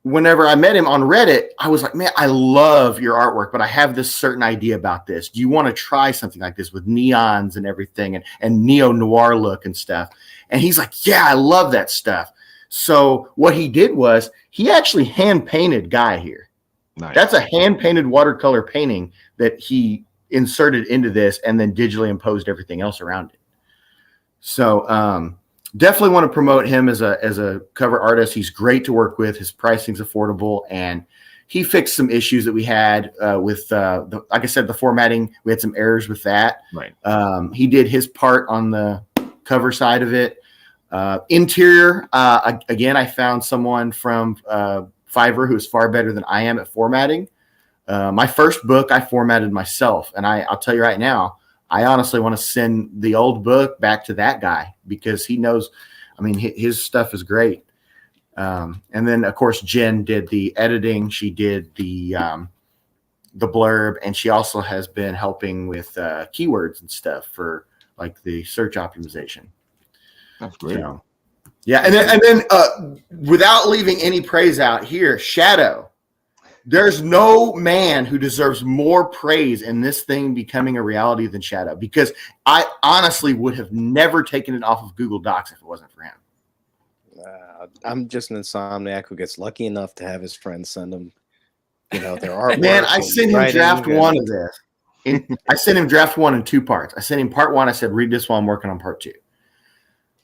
whenever I met him on Reddit, I was like, man, I love your artwork, but I have this certain idea about this. Do you want to try something like this with neons and everything and neo-noir look and stuff? And he's like, yeah, I love that stuff. So what he did was he actually hand painted Guy here. Nice. That's a hand painted watercolor painting that he inserted into this and then digitally imposed everything else around it. So definitely want to promote him as a cover artist. He's great to work with. His pricing's affordable, and he fixed some issues that we had with like I said, the formatting. We had some errors with that. Right. He did his part on the cover side of it. Interior, again, I found someone from Fiverr who is far better than I am at formatting. My first book I formatted myself, and I'll tell you right now, I honestly want to send the old book back to that guy because he knows. I mean, his stuff is great. And then of course Jen did the editing. She did the blurb, and she also has been helping with keywords and stuff for like the search optimization. That's great. So, yeah, and then without leaving any praise out here, Shadow. There's no man who deserves more praise in this thing becoming a reality than Shadow, because I honestly would have never taken it off of Google Docs if it wasn't for him. I'm just an insomniac who gets lucky enough to have his friends send him, their artwork. Man, I sent him draft one of this. I sent him draft one in 2 parts. I sent him part 1. I said, read this while I'm working on part 2.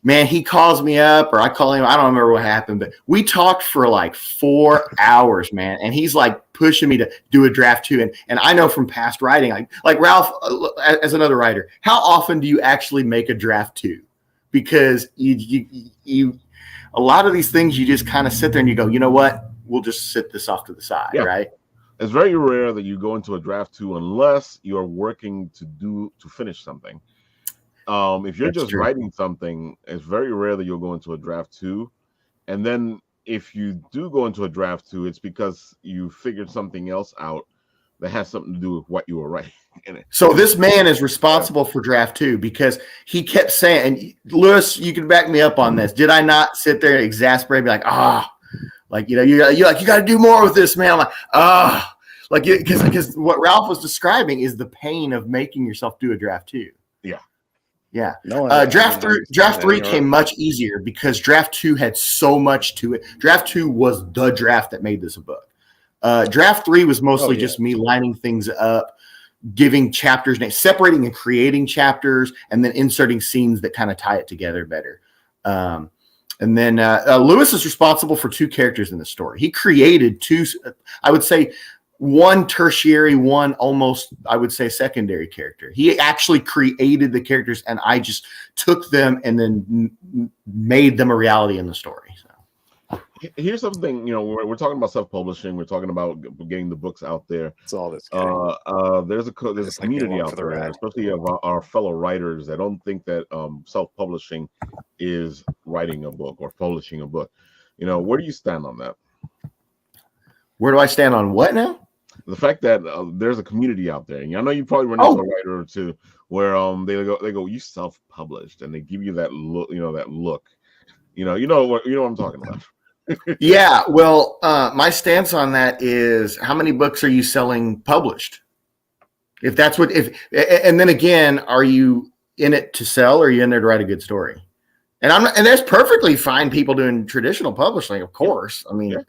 Man, he calls me up, or I call him. I don't remember what happened, but we talked for like 4 hours, man. And he's like pushing me to do a draft 2. And I know from past writing, like Ralph, as another writer, how often do you actually make a draft 2? Because you a lot of these things you just kind of sit there and you go, you know what? We'll just sit this off to the side, right? It's very rare that you go into a draft 2 unless you're working to finish something. If you're just writing something, it's very rare that you'll go into a draft 2. And then if you do go into a draft 2, it's because you figured something else out that has something to do with what you were writing in it. So this man is responsible for draft 2 because he kept saying, and Lewis, you can back me up on this. Did I not sit there and exasperate, be like, you got to do more with this, man? I'm like, because what Ralph was describing is the pain of making yourself do a draft 2. Yeah. Draft 3 came much easier because draft 2 had so much to it. Draft 2 was the draft that made this a book. Draft 3 was mostly just me lining things up, giving chapters names, separating and creating chapters, and then inserting scenes that kind of tie it together better. And then Lewis is responsible for 2 characters in the story. He created 2, I would say, 1 tertiary, 1 almost, I would say, secondary character. He actually created the characters, and I just took them and then made them a reality in the story. So here's something, we're talking about self-publishing. We're talking about getting the books out there. It's all this. There's a community out there, especially of our fellow writers that don't think that self-publishing is writing a book or publishing a book. Where do you stand on that? Where do I stand on what now? The fact that there's a community out there, and I know you probably run into a writer or two where they go, you self-published, and they give you that look, that look, you know what I'm talking about. Yeah, well, my stance on that is, how many books are you selling published? If that's and then again, are you in it to sell, or are you in there to write a good story? And there's perfectly fine people doing traditional publishing, of course. I mean. Yeah.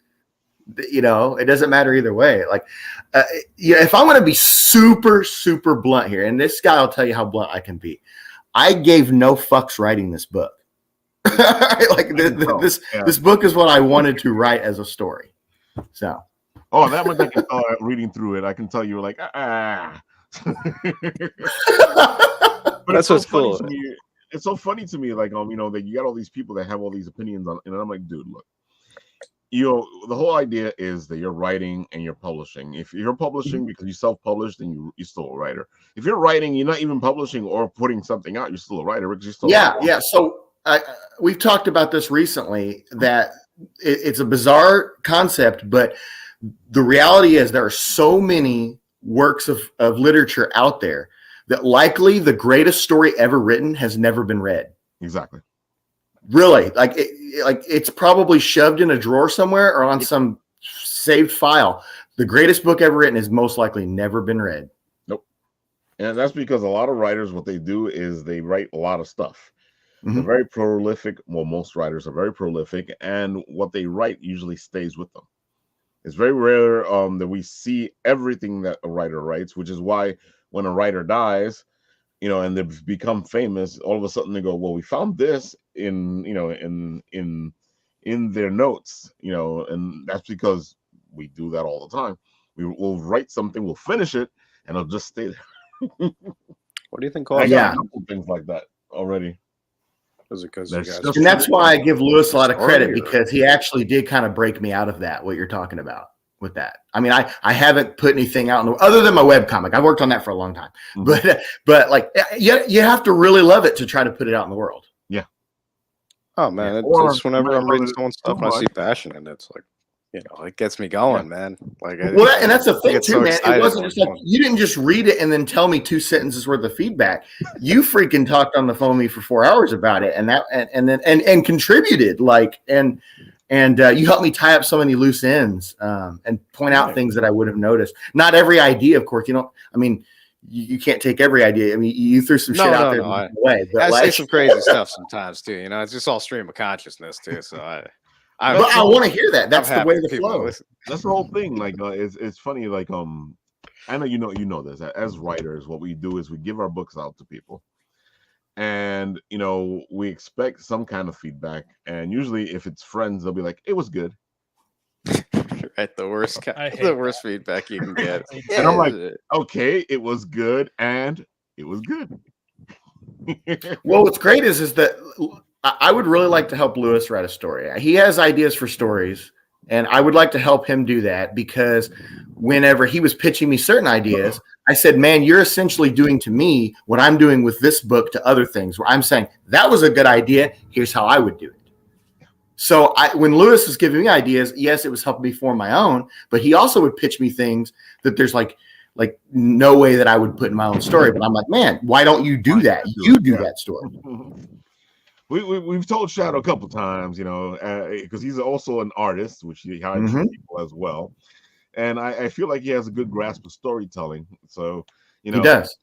It doesn't matter either way. Like, if I'm going to be super, super blunt here, and this guy will tell you how blunt I can be, I gave no fucks writing this book. This book is what I wanted to write as a story. So, that much I can tell reading through it. I can tell you, like, But that's what's cool. It's so funny to me, like, that you got all these people that have all these opinions on, and I'm like, dude, look. The whole idea is that you're writing and you're publishing. If you're publishing because you self-published, then you're still a writer. If you're writing, you're not even publishing or putting something out, you're still a writer because you're still a writer. So we've talked about this recently, that it's a bizarre concept, but the reality is there are so many works of literature out there that likely the greatest story ever written has never been read. Exactly. Really, it's probably shoved in a drawer somewhere or on some saved file. The greatest book ever written has most likely never been read. Nope. And that's because a lot of writers, what they do is they write a lot of stuff. They're very prolific. Well, most writers are very prolific, and what they write usually stays with them. It's very rare that we see everything that a writer writes, which is why when a writer dies, and they've become famous, all of a sudden they go, well, we found this in their notes, and that's because we do that all the time. We'll write something, we'll finish it, and it'll just stay there. What do you think? I got a couple things like that already. Is it because There's you guys? just- And that's why I give Lewis a lot of credit, Sorry, or- because he actually did kind of break me out of that, what you're talking about with that. I mean, I haven't put anything out other than my webcomic. I've worked on that for a long time. But like, you have to really love it to try to put it out in the world. Yeah. Oh man, Or it's whenever I'm reading someone's stuff and I see much. passion in it, it's like, it gets me going, man. Like, And that's the I thing get too, so man. It excited wasn't when just like someone- you didn't just read it and then tell me 2 sentences worth of feedback. You freaking talked on the phone with me for 4 hours about it, and contributed, and you helped me tie up so many loose ends, and point out things that I would have noticed. Not every idea, of course. I mean, you can't take every idea. I mean, you threw some shit out there the way, but I like, say some crazy stuff sometimes too. It's just all stream of consciousness too. So I want to hear that. That's the way the people flow. listen. That's the whole thing. Like, it's funny. Like, I know you know this. As writers, what we do is we give our books out to people, and we expect some kind of feedback. And usually, if it's friends, they'll be like, "It was good." Right, the worst feedback you can get. And I'm like, okay, it was good, and it was good. Well, what's great is that I would really like to help Lewis write a story. He has ideas for stories, and I would like to help him do that, because whenever he was pitching me certain ideas, I said, man, you're essentially doing to me what I'm doing with this book to other things, where I'm saying, that was a good idea. Here's how I would do it. So when Lewis was giving me ideas, yes, it was helping me form my own, but he also would pitch me things that there's like no way that I would put in my own story. But I'm like, man, why don't you do that? You do that story. We've told Shadow a couple times, because he's also an artist, which he hires people as well. And I feel like he has a good grasp of storytelling. So, he does.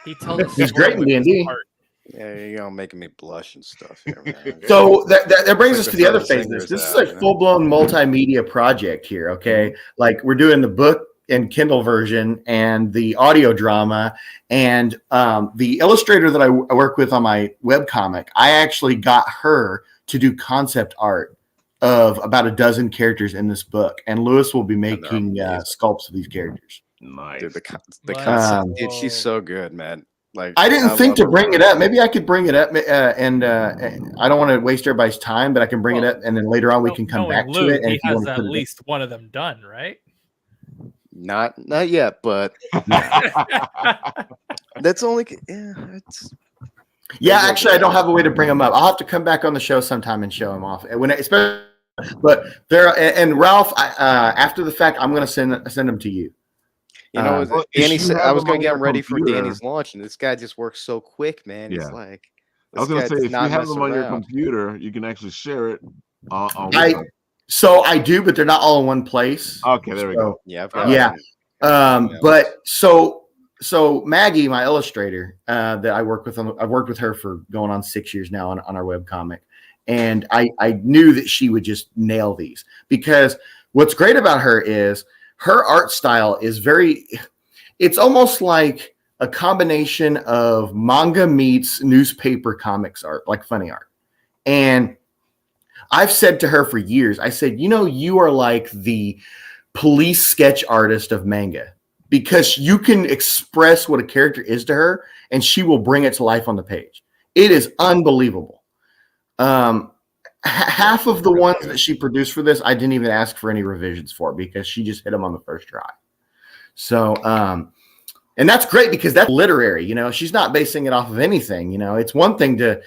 He tells He's great in D&D. Yeah, you're making me blush and stuff here, man. So that brings us to the other phase. Singers This is out, a full-blown multimedia project here, okay? Like, we're doing the book and Kindle version and the audio drama, and the illustrator that I work with on my webcomic, I actually got her to do concept art of about a dozen characters in this book, and Lewis will be making sculpts of these characters. Nice. Dude, the concept, dude, she's so good, man. Like, I didn't think to bring it up. Maybe I could bring it up, and I don't want to waste everybody's time, but I can bring it up, and then later on we can come back to it. And he has at least one of them done, right? Not yet, but that's only actually, I don't have a way to bring them up. I'll have to come back on the show sometime and show them off. But there, and Ralph, after the fact, I'm going to send them to you. Danny said I was going to get him ready for Danny's launch, and this guy just works so quick, man. Yeah. He's like, I was going to say, if you have them on your computer, you can actually share it. So I do, but they're not all in one place. Okay, there we go. Yeah, but so Maggie, my illustrator, that I work with, I've worked with her for going on 6 years now on our webcomic, and I knew that she would just nail these, because what's great about her is her art style is it's almost like a combination of manga meets newspaper comics art, like funny art. And I've said to her for years, I said, you are like the police sketch artist of manga, because you can express what a character is to her and she will bring it to life on the page. It is unbelievable. Half of the ones that she produced for this, I didn't even ask for any revisions for, because she just hit them on the first try. So, and that's great, because that's literary, she's not basing it off of anything. It's one thing to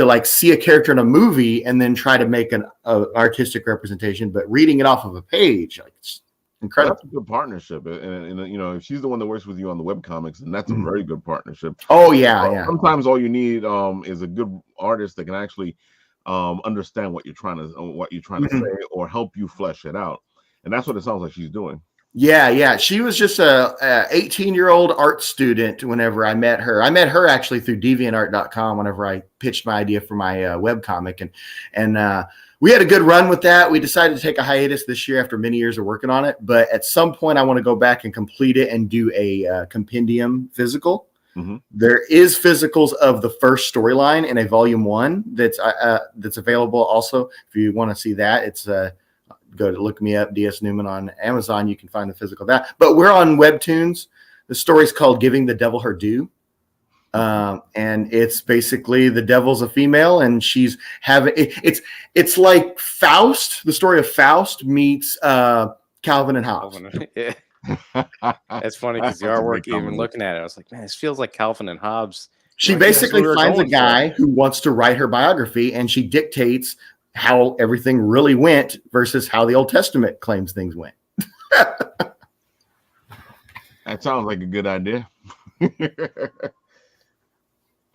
like see a character in a movie and then try to make an artistic representation, but reading it off of a page, like, it's incredible. That's a good partnership, and if she's the one that works with you on the webcomics, and that's a very good partnership. Oh yeah. Sometimes all you need is a good artist that can actually understand what you're trying to say, or help you flesh it out, and that's what it sounds like she's doing. Yeah. She was just a 18-year-old art student whenever I met her. I met her actually through deviantart.com whenever I pitched my idea for my webcomic. And we had a good run with that. We decided to take a hiatus this year after many years of working on it. But at some point, I want to go back and complete it and do a compendium physical. Mm-hmm. There is physicals of the first storyline in a volume 1 that's available also. If you want to see that, it's go to look me up, DS Newman on Amazon. You can find the physical of that. But we're on Webtoons. The story's called Giving the Devil Her Due. And it's basically the devil's a female and she's having it's like Faust, the story of Faust meets Calvin and Hobbes. Yeah. It's funny because the artwork, even looking at it, I was like, man, this feels like Calvin and Hobbes. She basically finds a guy who wants to write her biography, and she dictates how everything really went versus how the Old Testament claims things went. That sounds like a good idea.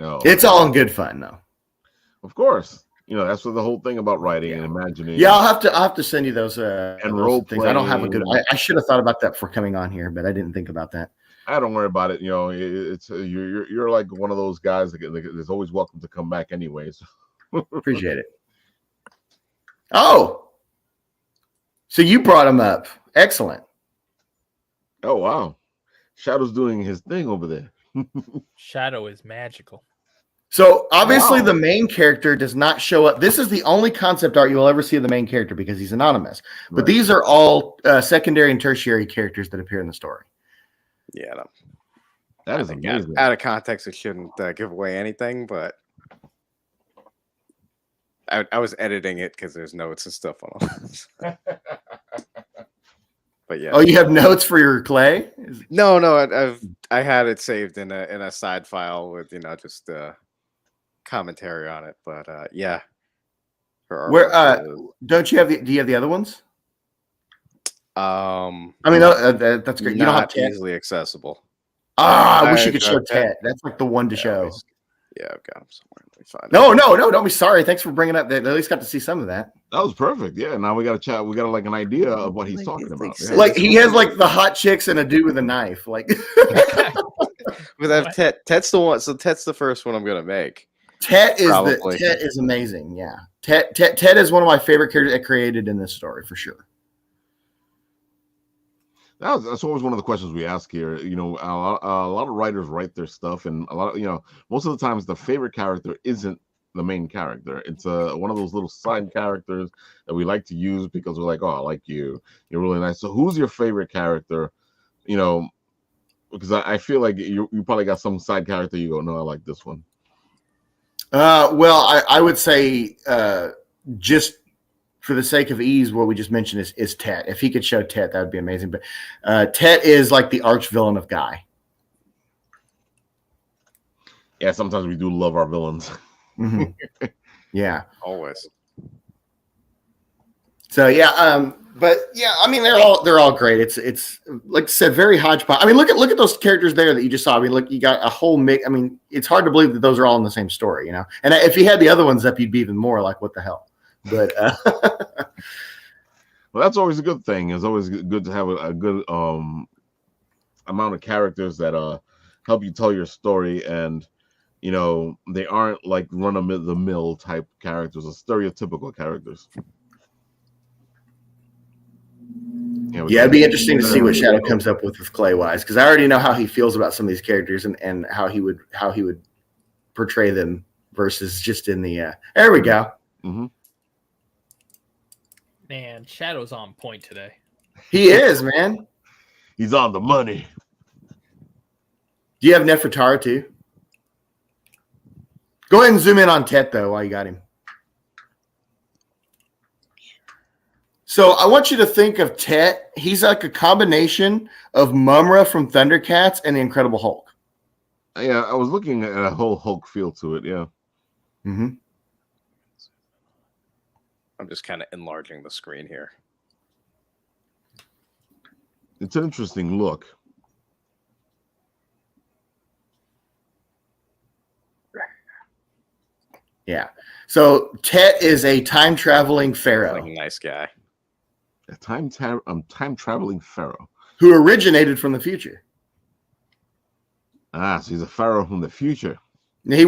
No, it's all in good fun, though. Of course, that's what the whole thing about writing and imagining. Yeah, I'll have to send you those and role things. I don't have a good. I should have thought about that before coming on here, but I didn't think about that. I don't worry about it. It's you're like one of those guys that is always welcome to come back, anyways. Appreciate it. Oh, so you brought him up. Excellent. Oh wow, Shadow's doing his thing over there. Shadow is magical. So obviously the main character does not show up. This is the only concept art you will ever see of the main character because he's anonymous. Right. But these are all secondary and tertiary characters that appear in the story. Yeah, that is amazing. Out of context, it shouldn't give away anything, but I was editing it because there's notes and stuff on it. But yeah. Oh, you have notes for your clay? No, I had it saved in a side file with just commentary on it. But yeah. Where don't you have do you have the other ones? I mean that's great. You don't have Tet? Easily accessible. I wish you could show Tet. That's like the one to show. Yeah, I've got them somewhere. Let me find No, don't be sorry. Thanks for bringing up that. At least got to see some of that. That was perfect. Yeah, now we got to chat. We got like an idea of what he's talking about. Yeah. Like he has like the hot chicks and a dude with a knife. Like with Tet. Tet's the one. So Tet's the first one I'm gonna make. Tet is amazing. Yeah, Tet is one of my favorite characters that created in this story for sure. That's always one of the questions we ask here. A lot of writers write their stuff, and a lot of most of the times the favorite character isn't the main character. It's one of those little side characters that we like to use because we're like, oh, I like you. You're really nice. So who's your favorite character? Because I feel like you probably got some side character you go, no, I like this one. Well, I would say just for the sake of ease, what we just mentioned is Tet. If he could show Tet, that would be amazing. But Tet is like the arch villain of Guy. Yeah, sometimes we do love our villains. Mm-hmm. Yeah, always. So yeah, but yeah, I mean they're all great. It's like I said, very hodgepodge. I mean, look at those characters there that you just saw. I mean, look, you got a whole mix. I mean, it's hard to believe that those are all in the same story, And if you had the other ones up, you'd be even more like, what the hell? But well, that's always a good thing. It's always good to have a good amount of characters that help you tell your story, and they aren't like run of the mill type characters or stereotypical characters. Yeah, it'd be interesting to see what Shadow comes up with clay wise, because I already know how he feels about some of these characters and how he would portray them versus just in the there we go. Mm-hmm. Man, Shadow's on point today. He is, man. He's on the money. Do you have Nefertari too? Go ahead and zoom in on Tet though while you got him. So I want you to think of Tet. He's like a combination of Mumra from Thundercats and the Incredible Hulk. Yeah, I was looking at a whole Hulk feel to it. Yeah. Mm-hmm. I'm just kind of enlarging the screen here. It's an interesting look. Yeah. So Tet is a time-traveling pharaoh. Like a nice guy. A time traveling pharaoh. who originated from the future. So he's a pharaoh from the future. He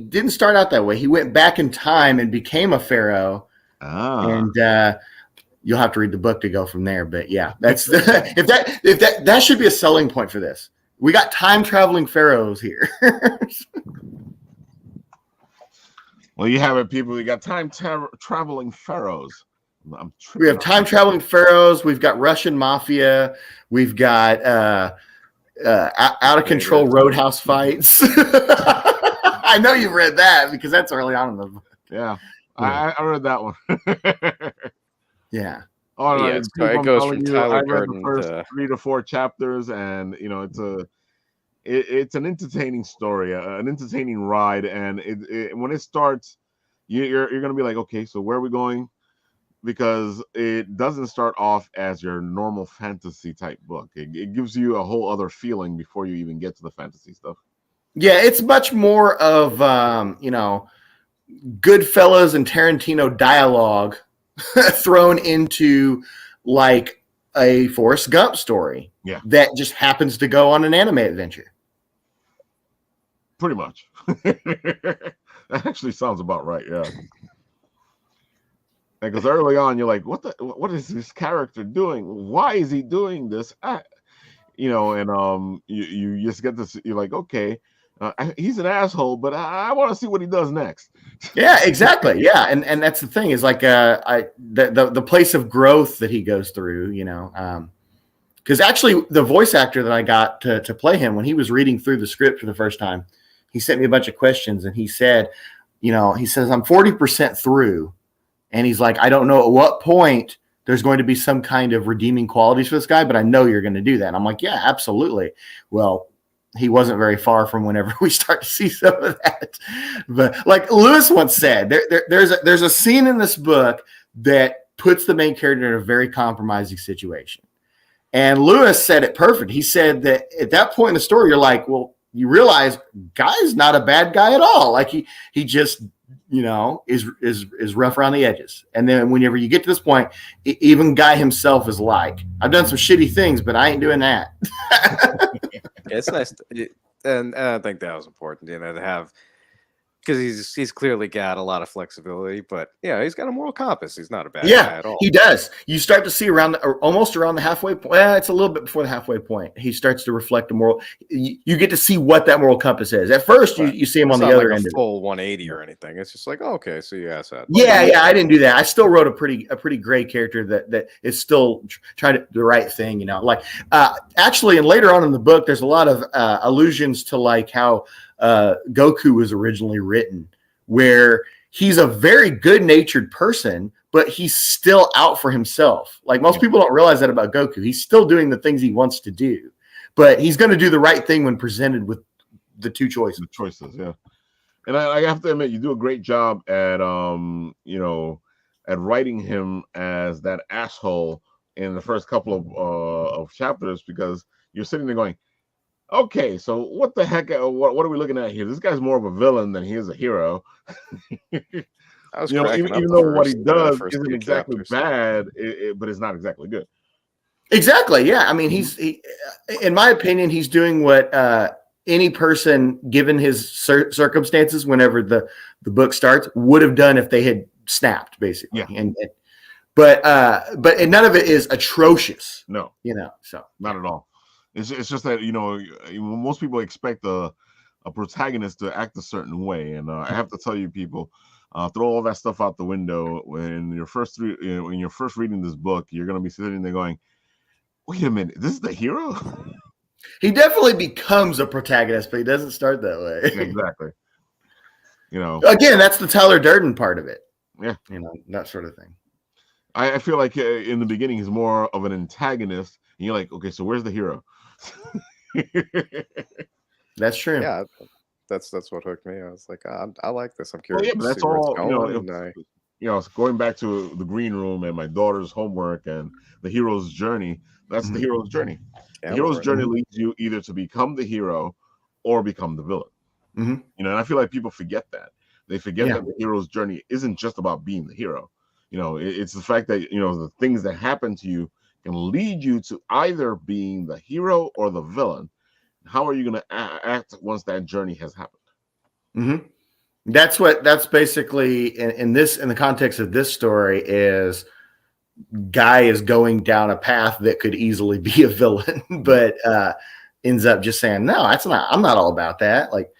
didn't start out that way. He went back in time and became a pharaoh. And you'll have to read the book to go from there. But yeah, that's if that should be a selling point for this. We got time traveling pharaohs here. Well, you have it, people. We got time traveling pharaohs. We have time traveling pharaohs. We've got Russian mafia. We've got out of control roadhouse fights. I know you've read that because that's early on in the book. Yeah, I read that one. Yeah. Oh, yeah, it goes from Tyler Durden the first 3 to 4 chapters, and it's an entertaining story, an entertaining ride, and when it starts, you're gonna be like, okay, so where are we going? Because it doesn't start off as your normal fantasy type book. It gives you a whole other feeling before you even get to the fantasy stuff. Yeah, it's much more of Goodfellas and Tarantino dialogue thrown into like a Forrest Gump story. Yeah, that just happens to go on an anime adventure. Pretty much. That actually sounds about right. Yeah. Because early on, you're like, what is this character doing? Why is he doing this? You just get this. You're like, okay, he's an asshole, but I want to see what he does next. Yeah, exactly. Yeah, and that's the thing is like the place of growth that he goes through. Because actually, the voice actor that I got to play him when he was reading through the script for the first time, he sent me a bunch of questions, and he said, he says I'm 40% through. And he's like, I don't know at what point there's going to be some kind of redeeming qualities for this guy, but I know you're going to do that. And I'm like, yeah, absolutely. Well, he wasn't very far from whenever we start to see some of that. But like Lewis once said, there's a scene in this book that puts the main character in a very compromising situation. And Lewis said it perfect. He said that at that point in the story, you're like, well, you realize guy's not a bad guy at all. Like he just is rough around the edges. And then whenever you get to this point, even Guy himself is like, I've done some shitty things, but I ain't doing that. It's nice. And I think that was important, to have, because he's clearly got a lot of flexibility, but yeah, he's got a moral compass. He's not a bad guy at all. He does. You start to see almost around the halfway point. Well, it's a little bit before the halfway point. He starts to reflect a moral. You get to see what that moral compass is. At first, you see him on the other end. Full 180 or anything. It's just like, oh, okay, so you asked that. Yeah. I didn't do that. I still wrote a pretty gray character that is still trying to do the right thing. Actually, and later on in the book, there's a lot of allusions to like how Goku was originally written, where he's a very good-natured person, but he's still out for himself. Like most people don't realize that about Goku. He's still doing the things he wants to do, but he's going to do the right thing when presented with the two choices. Yeah. And I have to admit, you do a great job at at writing him as that asshole in the first couple of chapters, because you're sitting there going, okay, so what the heck? What are we looking at here? This guy's more of a villain than he is a hero. Even though what he does isn't exactly bad, but it's not exactly good. Exactly. Yeah. I mean, he in my opinion, he's doing what any person, given his circumstances, whenever the book starts, would have done if they had snapped, basically. Yeah. But none of it is atrocious. No. So not at all. It's just that most people expect a protagonist to act a certain way, and I have to tell you, people, throw all that stuff out the window when you're when you're first reading this book. You're going to be sitting there going, "Wait a minute, this is the hero." He definitely becomes a protagonist, but he doesn't start that way. Exactly. Again, that's the Tyler Durden part of it. Yeah, that sort of thing. I feel like in the beginning he's more of an antagonist, and you're like, okay, so where's the hero? That's true. Yeah, that's what hooked me. I was like, I like this. I'm curious. Well, yeah, that's all. Going back to the green room and my daughter's homework and the hero's journey. That's the hero's journey. The hero's journey leads you either to become the hero or become the villain. Mm-hmm. And I feel like people forget that. They forget that the hero's journey isn't just about being the hero. It's the fact that the things that happen to you can lead you to either being the hero or the villain. How are you going to act once that journey has happened? Mm-hmm. That's basically in the context of this story is guy is going down a path that could easily be a villain, but ends up just saying, no, I'm not all about that. Like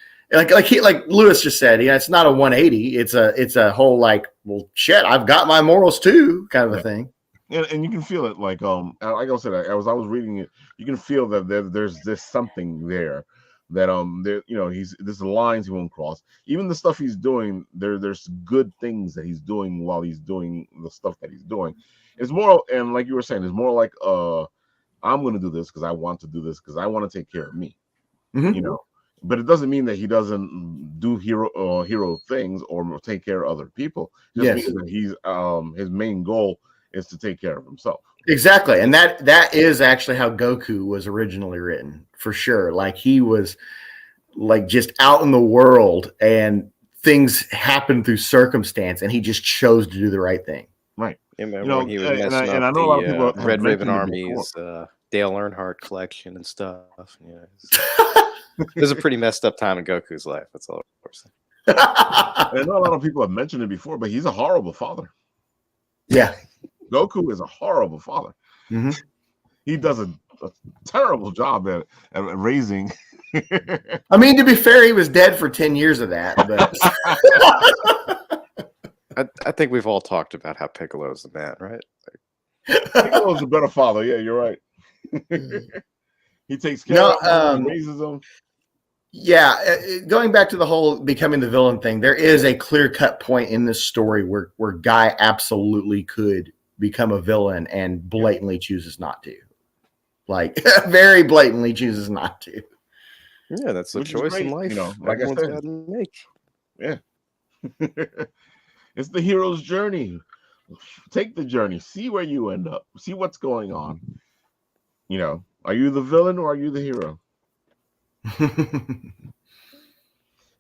Lewis just said, it's not a 180. It's a whole like, well, shit, I've got my morals too, kind of a thing. And you can feel it, like I said, as I was reading it, you can feel that there's this something there that there's the lines he won't cross. Even the stuff he's doing, there's good things that he's doing while he's doing the stuff that he's doing. It's more, and like you were saying, it's more like I'm going to do this because I want to do this because I want to take care of me, But it doesn't mean that he doesn't do hero things or take care of other people. It just means that he's his main goal is to take care of himself. Exactly. And that is actually how Goku was originally written, for sure. Like he was like just out in the world and things happened through circumstance and he just chose to do the right thing. Right. When he was messing up the Red Ribbon Army's Dale Earnhardt collection and stuff. It was a pretty messed up time in Goku's life. That's all I'm saying. I know a lot of people have mentioned it before, but he's a horrible father. Yeah. Goku is a horrible father. Mm-hmm. He does a terrible job at raising. I mean, to be fair, he was dead for 10 years of that. But I think we've all talked about how Piccolo's the man, right? Piccolo's a better father. Yeah, you're right. He takes care of him, raises them. Yeah, going back to the whole becoming the villain thing, there is a clear-cut point in this story where Guy absolutely could become a villain and blatantly chooses not to. Like, very blatantly chooses not to. Yeah, that's the choice in life. Like I said, make. Yeah. It's the hero's journey. Take the journey. See where you end up. See what's going on. Are you the villain or are you the hero?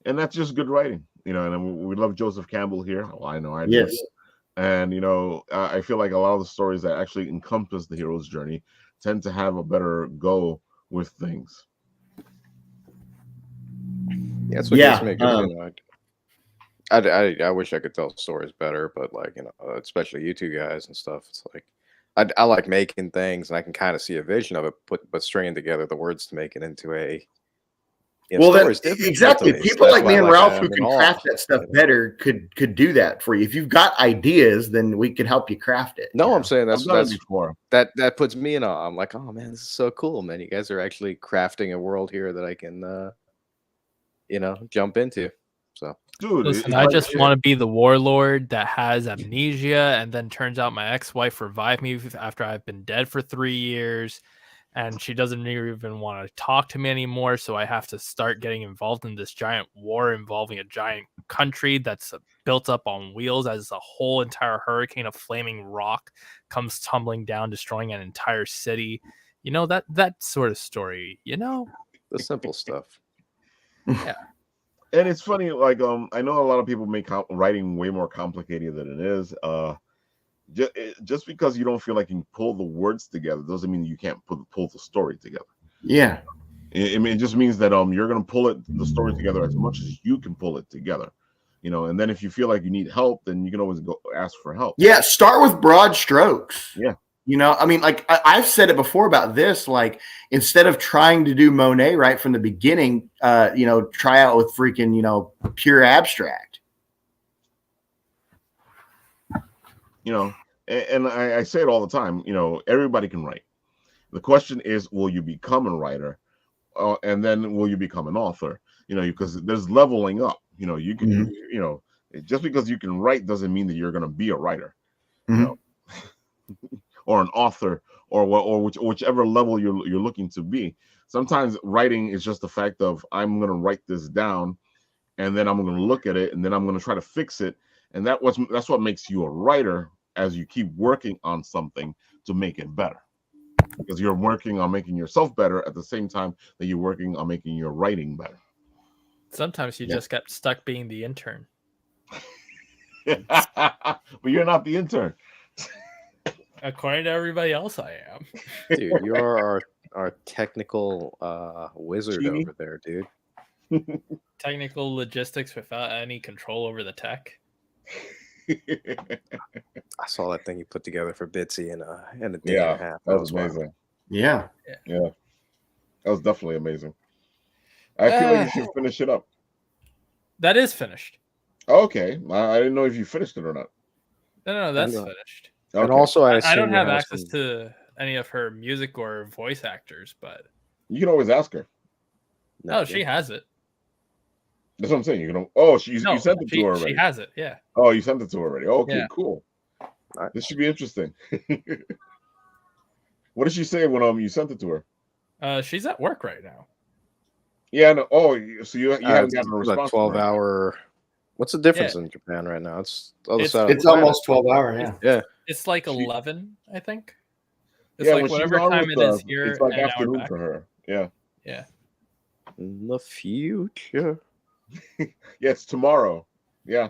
And that's just good writing, and we love Joseph Campbell here. Well, I know I do. Yes. And I feel like a lot of the stories that actually encompass the hero's journey tend to have a better go with things. Yeah, that's what gets me good. I wish I could tell stories better, but especially you two guys and stuff. It's like I like making things, and I can kind of see a vision of it, but stringing together the words to make it into a. Well, then exactly. People like me and Ralph who can craft that stuff better could do that for you. If you've got ideas, then we can help you craft it. No, I'm saying that's before. That puts me in awe. I'm like, oh man, this is so cool, man. You guys are actually crafting a world here that I can, jump into. So, dude, listen, I just want to be the warlord that has amnesia, and then turns out my ex-wife revived me after I've been dead for 3 years. And she doesn't even want to talk to me anymore. So I have to start getting involved in this giant war involving a giant country that's built up on wheels as a whole entire hurricane of flaming rock comes tumbling down, destroying an entire city. That sort of story, The simple stuff. Yeah. And it's funny, like, I know a lot of people make writing way more complicated than it is. Just because you don't feel like you can pull the words together doesn't mean you can't pull the story together. Yeah. It just means that you're going to pull the story together as much as you can pull it together. And then if you feel like you need help, then you can always go ask for help. Yeah, start with broad strokes. Yeah. I mean, like I've said it before about this, like instead of trying to do Monet right from the beginning, try out with freaking, pure abstract. And I say it all the time, everybody can write. The question is, will you become a writer? And then will you become an author? Because there's leveling up. You can, just because you can write doesn't mean that you're going to be a writer, or an author, or whichever level you're looking to be. Sometimes writing is just the fact of I'm going to write this down, and then I'm going to look at it, and then I'm going to try to fix it, and that's what makes you a writer. As you keep working on something to make it better, because you're working on making yourself better at the same time that you're working on making your writing better. Sometimes you just get stuck being the intern. But you're not the intern. According to everybody else, I am. Dude, you are our technical wizard Genie? over there, dude. Technical logistics without any control over the tech. I saw that thing you put together for Bitsy in a day and a half. That was amazing. wild. Yeah. That was definitely amazing. I feel like you should finish it up. That is finished. Okay, I didn't know if you finished it or not. No, that's finished. Okay. And also, I don't have access to any of her music or voice actors, but you can always ask her. No, she has it. That's what I'm saying. You can. Oh, you sent it to her already. She has it. Yeah. Oh, you sent it to her already. Okay, Yeah. cool. This should be interesting. What did she say when you sent it to her? She's at work right now. Yeah. No, so you haven't gotten a response. 12-hour. What's the difference in Japan right now? It's it's almost 12 hours. Yeah. It's like 11, I think. It's yeah, like whatever time it is here. It's like afternoon for her. Yeah. Yeah. In the future. Yeah, it's tomorrow. Yeah.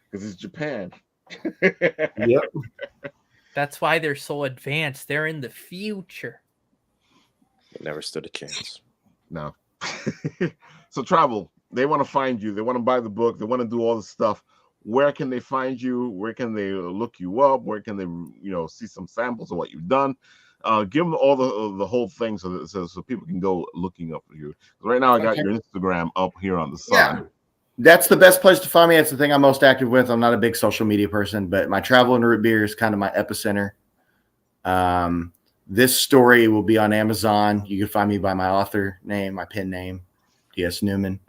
Because it's Japan. Yep. That's why they're so advanced. They're in the future. It never stood a chance. No. So travel. They want to find you. They want to buy the book. They want to do all this stuff. Where can they find you? Where can they look you up? Where can they, see some samples of what you've done? Give them all the whole thing so people can go looking up for you. Right now, I got your Instagram up here on the side. Yeah. That's the best place to find me. That's the thing I'm most active with. I'm not a big social media person, but my travel and root beer is kind of my epicenter. This story will be on Amazon. You can find me by my author name, my pen name, D.S. Newman.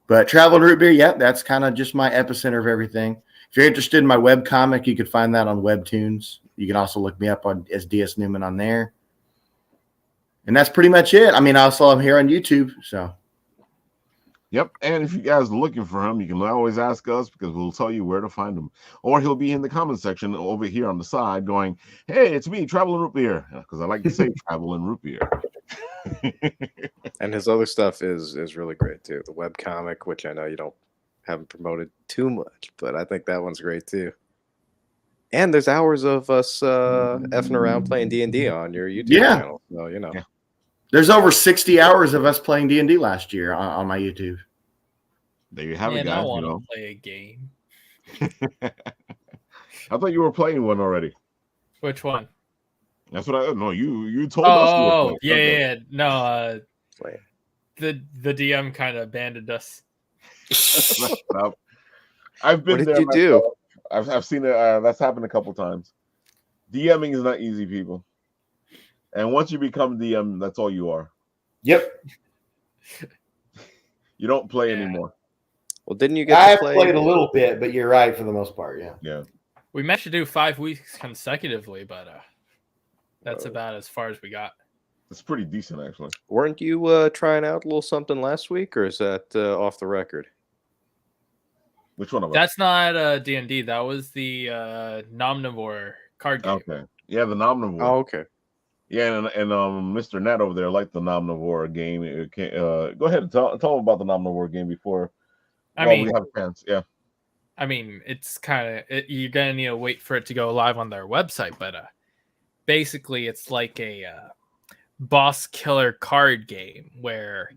But travel and root beer, that's kind of just my epicenter of everything. If you're interested in my web comic, you can find that on Webtoons. You can also look me up as D.S. Newman on there. And that's pretty much it. I mean, also I'm here on YouTube, so. Yep, and if you guys are looking for him, you can always ask us because we'll tell you where to find him. Or he'll be in the comment section over here on the side going, hey, it's me, Travel and Root Beer, because I like to say Travel and Root Beer. And his other stuff is really great, too. The webcomic, which I know haven't promoted too much, but I think that one's great, too. And there's hours of us effing around playing D&D on your YouTube channel. So, Yeah. There's over 60 hours of us playing D&D last year on my YouTube. There you have it, guys. I want to play a game. I thought you were playing one already. Which one? That's what I know. You told us. Oh, yeah. No, the DM kind of abandoned us. I've been what there. Did you do? I've seen it. That's happened a couple times. DMing is not easy, people. And once you become DM, that's all you are. Yep. You don't play anymore. Well, didn't you get to play? I've played a little bit, but you're right for the most part, yeah. Yeah. We managed to do 5 weeks consecutively, but that's about as far as we got. It's pretty decent, actually. Weren't you trying out a little something last week, or is that off the record? Which one of us? That's not D&D. That was the Nomnivore card game. Okay. Yeah, the Nomnivore. Oh, okay. Yeah, and Mr. Nat over there liked the Nomnivore game. Go ahead and tell him about the Nomnivore game before. We have fans. Yeah. I mean, it's kind of you're gonna need to wait for it to go live on their website, but basically, it's like a boss killer card game where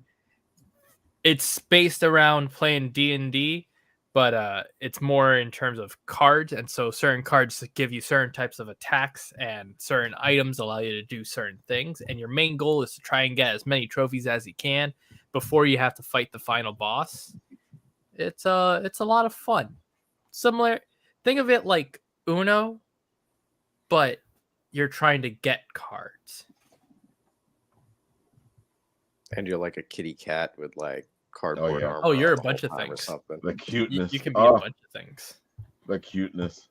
it's based around playing D&D. But it's more in terms of cards, and so certain cards give you certain types of attacks, and certain items allow you to do certain things. And your main goal is to try and get as many trophies as you can before you have to fight the final boss. It's a lot of fun. Similar, think of it like Uno, but you're trying to get cards. And you're like a kitty cat with like cardboard armor. Oh, you're a bunch of things. The cuteness. You can be a bunch of things. The cuteness.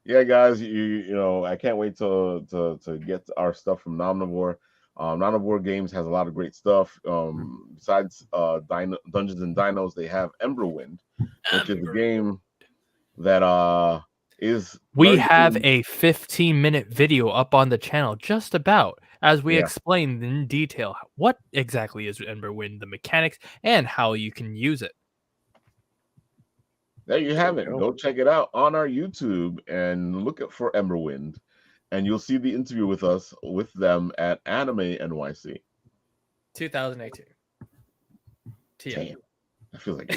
Yeah, guys. I can't wait to get our stuff from Nomnivore. Nomnivore Games has a lot of great stuff. Besides Dungeons and Dinos, they have Emberwind, which is a game that is. We have a 15-minute video up on the channel just about as we explain in detail what exactly is Emberwind, the mechanics, and how you can use it. There you have it. There you Go check it out on our YouTube and look up for Emberwind, and you'll see the interview with them at Anime NYC. 2018. Damn, that feels like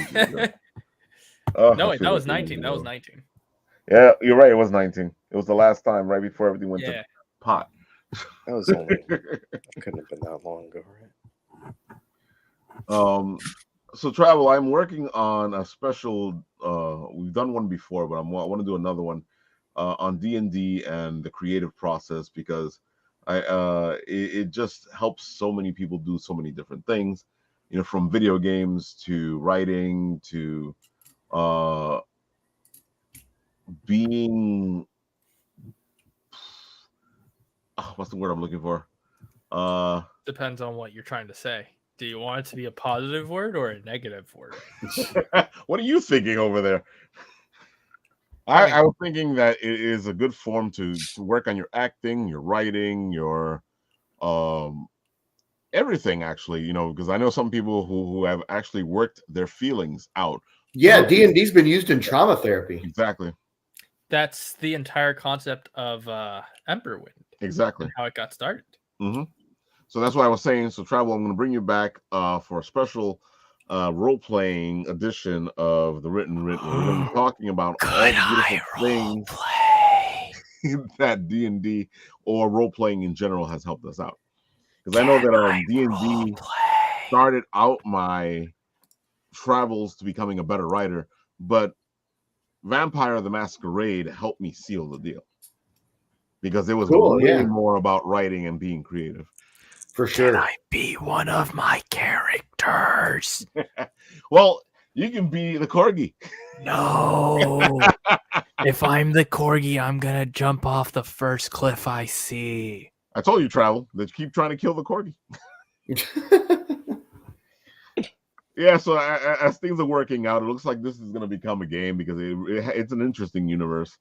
No, wait, that was 19. That was 19. Yeah, you're right. It was 19. It was the last time, right before everything went to pot. That was only. Couldn't have been that long ago, right? So Travel, I'm working on a special. We've done one before, but I want to do another one on D&D and the creative process, because it just helps so many people do so many different things. You know, from video games to writing to being. What's the word I'm looking for? Depends on what you're trying to say. Do you want it to be a positive word or a negative word? What are you thinking over there? I was thinking that it is a good form to work on your acting, your writing, your everything, actually, you know, because I know some people who have actually worked their feelings out. Yeah, D&D's been used in trauma therapy. Exactly. That's the entire concept of Emberwind. Exactly. How it got started. Mm-hmm. So that's what I was saying. So Travel, I'm going to bring you back for a special role-playing edition of the Written Writ. We're going to be talking about all the beautiful things that D&D or role-playing in general has helped us out. Because I know that D&D started out my travels to becoming a better writer, but Vampire the Masquerade helped me seal the deal. Because it was way more about writing and being creative. For sure. Can I be one of my characters? Well, you can be the corgi. No. If I'm the corgi, I'm going to jump off the first cliff I see. I told you, Travel, that you keep trying to kill the corgi. Yeah, so as things are working out, it looks like this is going to become a game, because it's an interesting universe.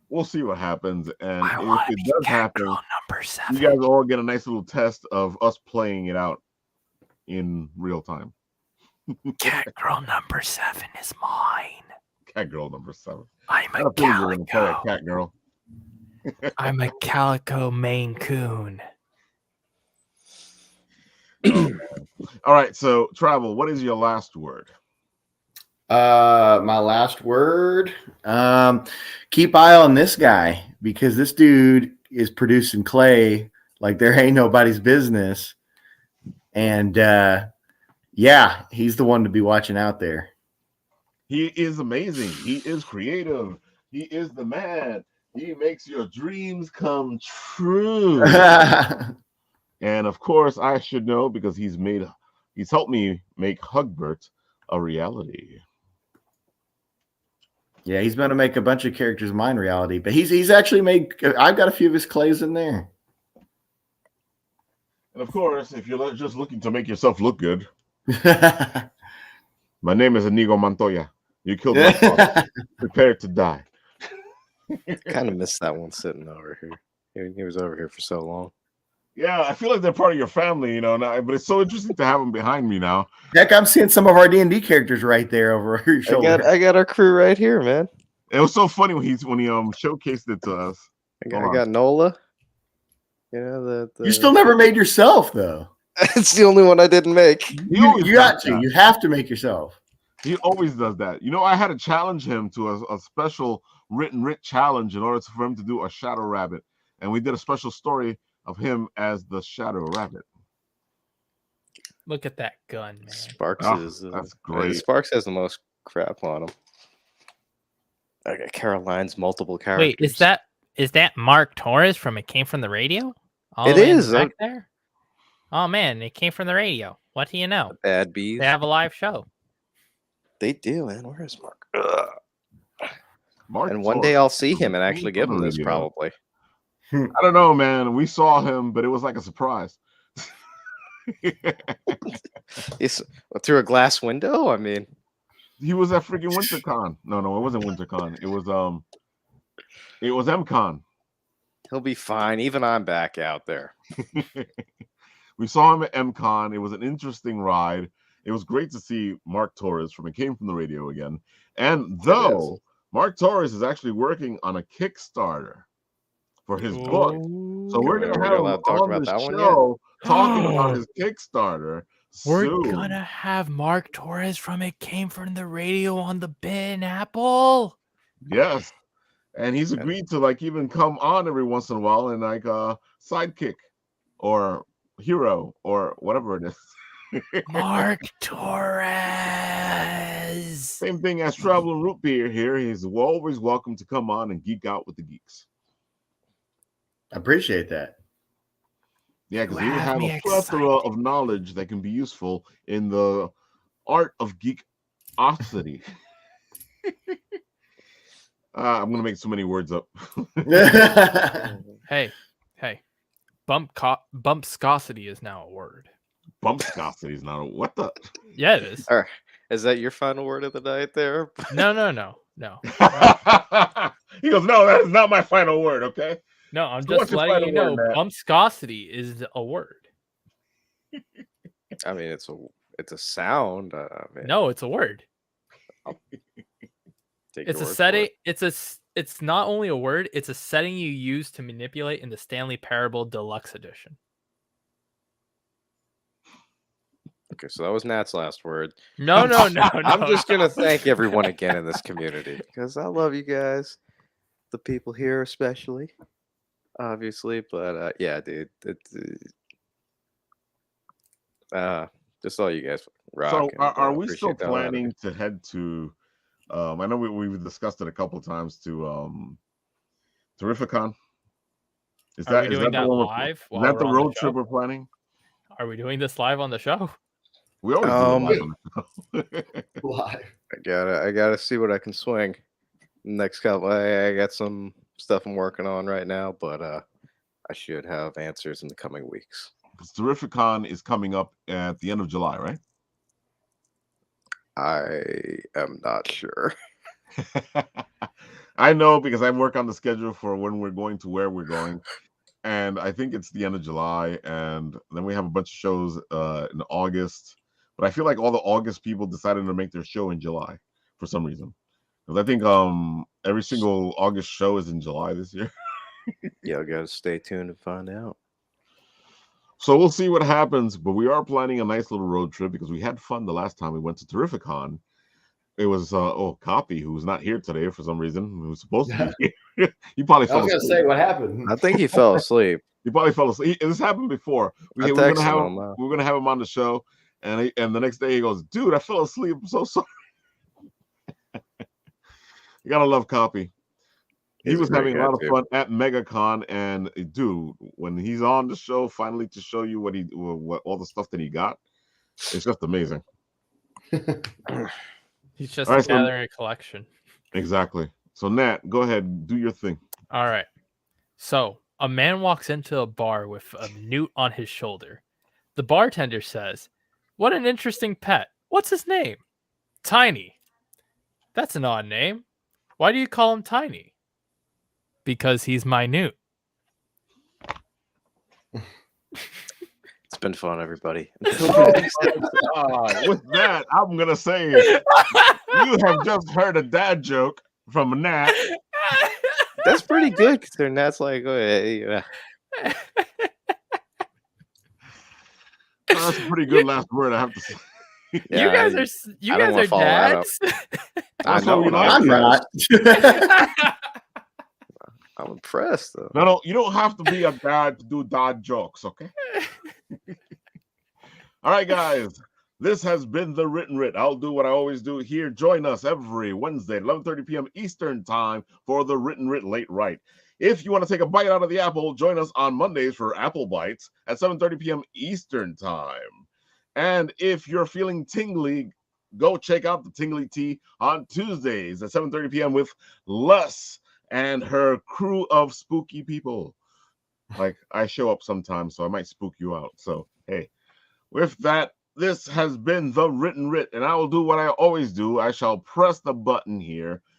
We'll see what happens, and if it does happen, you guys all get a nice little test of us playing it out in real time. Cat girl number 7 is mine. Cat girl number 7. I'm a calico. Cat girl. I'm a calico Maine Coon. All right, so Travel, what is your last word? My last word, keep eye on this guy, because this dude is producing clay like there ain't nobody's business. And yeah, he's the one to be watching out there. He is amazing. He is creative. He is the man. He makes your dreams come true. And of course, I should know, because he's helped me make Hugbert a reality. Yeah, he's going to make a bunch of characters of mine reality, but he's actually made. I've got a few of his clays in there. And of course, if you're just looking to make yourself look good, my name is Inigo Montoya. You killed my father. Prepare to die. Kind of missed that one sitting over here. He was over here for so long. Yeah, I feel like they're part of your family, you know. Now, but it's so interesting to have them behind me now. Heck, I'm seeing some of our D&D characters right there over your shoulder. I got our crew right here, man. It was so funny when he showcased it to us. I got Nola. You know You still never made yourself, though. It's the only one I didn't make. You got to. You have to make yourself. He always does that. You know, I had to challenge him to a special writ challenge in order for him to do a Shadow Rabbit, and we did a special story of him as the Shadow Rabbit. Look at that gun, man. Sparks is that's great. Sparks has the most crap on him. Okay, Caroline's multiple characters. Wait, is that Mark Torres from It Came From the Radio? It is back there. Oh man, It Came From the Radio. What do you know? The Bad Bees. They have a live show. They do, man. Where is Mark? Mark and one day I'll see him and actually give him this, probably. I don't know, man. We saw him, but it was like a surprise. He's through a glass window. I mean, he was at freaking WinterCon. No, it wasn't WinterCon. It was MCon. He'll be fine. Even I'm back out there. We saw him at MCon. It was an interesting ride. it was great to see Mark Torres from It Came From the Radio again. And though Mark Torres is actually working on a Kickstarter for his book, so we're going to have him on the show talking about his Kickstarter. We're gonna have Mark Torres from It Came From the Radio on the bin, Apple. Yes. And he's agreed to like even come on every once in a while and like sidekick or hero or whatever it is. Mark Torres. Same thing as Traveling Rootbeer here. He's always welcome to come on and geek out with the geeks. I appreciate that. Yeah, because he would have a plethora of knowledge that can be useful in the art of geekosity. I'm going to make so many words up. Hey. Bumpscosity is now a word. Bumpscosity is not a what the? Yeah, it is. All right. Is that your final word of the night there? No. He goes, no, that is not my final word, okay? No, I'm just letting you know bumpscosity is a word. I mean, it's a sound. No, it's a word. It's a setting. It's not only a word. It's a setting you use to manipulate in the Stanley Parable Deluxe Edition. Okay, so that was Nat's last word. No. I'm just gonna thank everyone again in this community because I love you guys, the people here especially, obviously. But yeah, dude, just all you guys rock. So, and, are we still appreciate the hell out of planning it. to head to? I know we've discussed it a couple of times to Terrificon. Are we doing that live? Is that the road trip we're planning? Are we doing this live on the show? We always do it live on the show. Live. I gotta see what I can swing. Next couple, I got some stuff I'm working on right now, but I should have answers in the coming weeks. Because Terrificon is coming up at the end of July, right? I am not sure. I know because I work on the schedule for when we're going to where we're going. And I think it's the end of July. And then we have a bunch of shows in August. But I feel like all the August people decided to make their show in July for some reason. Because I think every single August show is in July this year. Yeah, I gotta stay tuned and find out. So we'll see what happens, but we are planning a nice little road trip because we had fun the last time we went to Terrificon. It was Copy, who was not here today for some reason, who was supposed to be here. He probably fell asleep. I was gonna say what happened. I think he fell asleep. He probably fell asleep. This happened before. We were gonna have him on the show, and the next day he goes, "Dude, I fell asleep. I'm so sorry." You gotta love Copy. He was having a lot of fun at Megacon, and dude, when he's on the show, finally to show you what all the stuff that he got, it's just amazing. He's just gathering a collection. Exactly. So Nat, go ahead, do your thing. All right. So a man walks into a bar with a newt on his shoulder. The bartender says, "What an interesting pet. What's his name?" "Tiny." "That's an odd name. Why do you call him Tiny?" "Because he's my newt." It's been fun, everybody. With that, I'm gonna say you have just heard a dad joke from Nat. That's pretty good considering Nat's like, oh, yeah. That's a pretty good last word, I have to say. Yeah, you guys are dads. I know. I'm not. I'm impressed though. No, you don't have to be a dad to do dad jokes, okay? All right, guys. This has been the Written Writ. I'll do what I always do here. Join us every Wednesday at 11:30 p.m. Eastern Time for the Written Writ Late Right. If you want to take a bite out of the apple, join us on Mondays for Apple Bites at 7:30 p.m. Eastern Time. And if you're feeling tingly, go check out the Tingly Tea on Tuesdays at 7:30 p.m. with Les and her crew of spooky people. Like, I show up sometimes, so I might spook you out. So, hey, with that, this has been the Written Writ, and I will do what I always do. I shall press the button here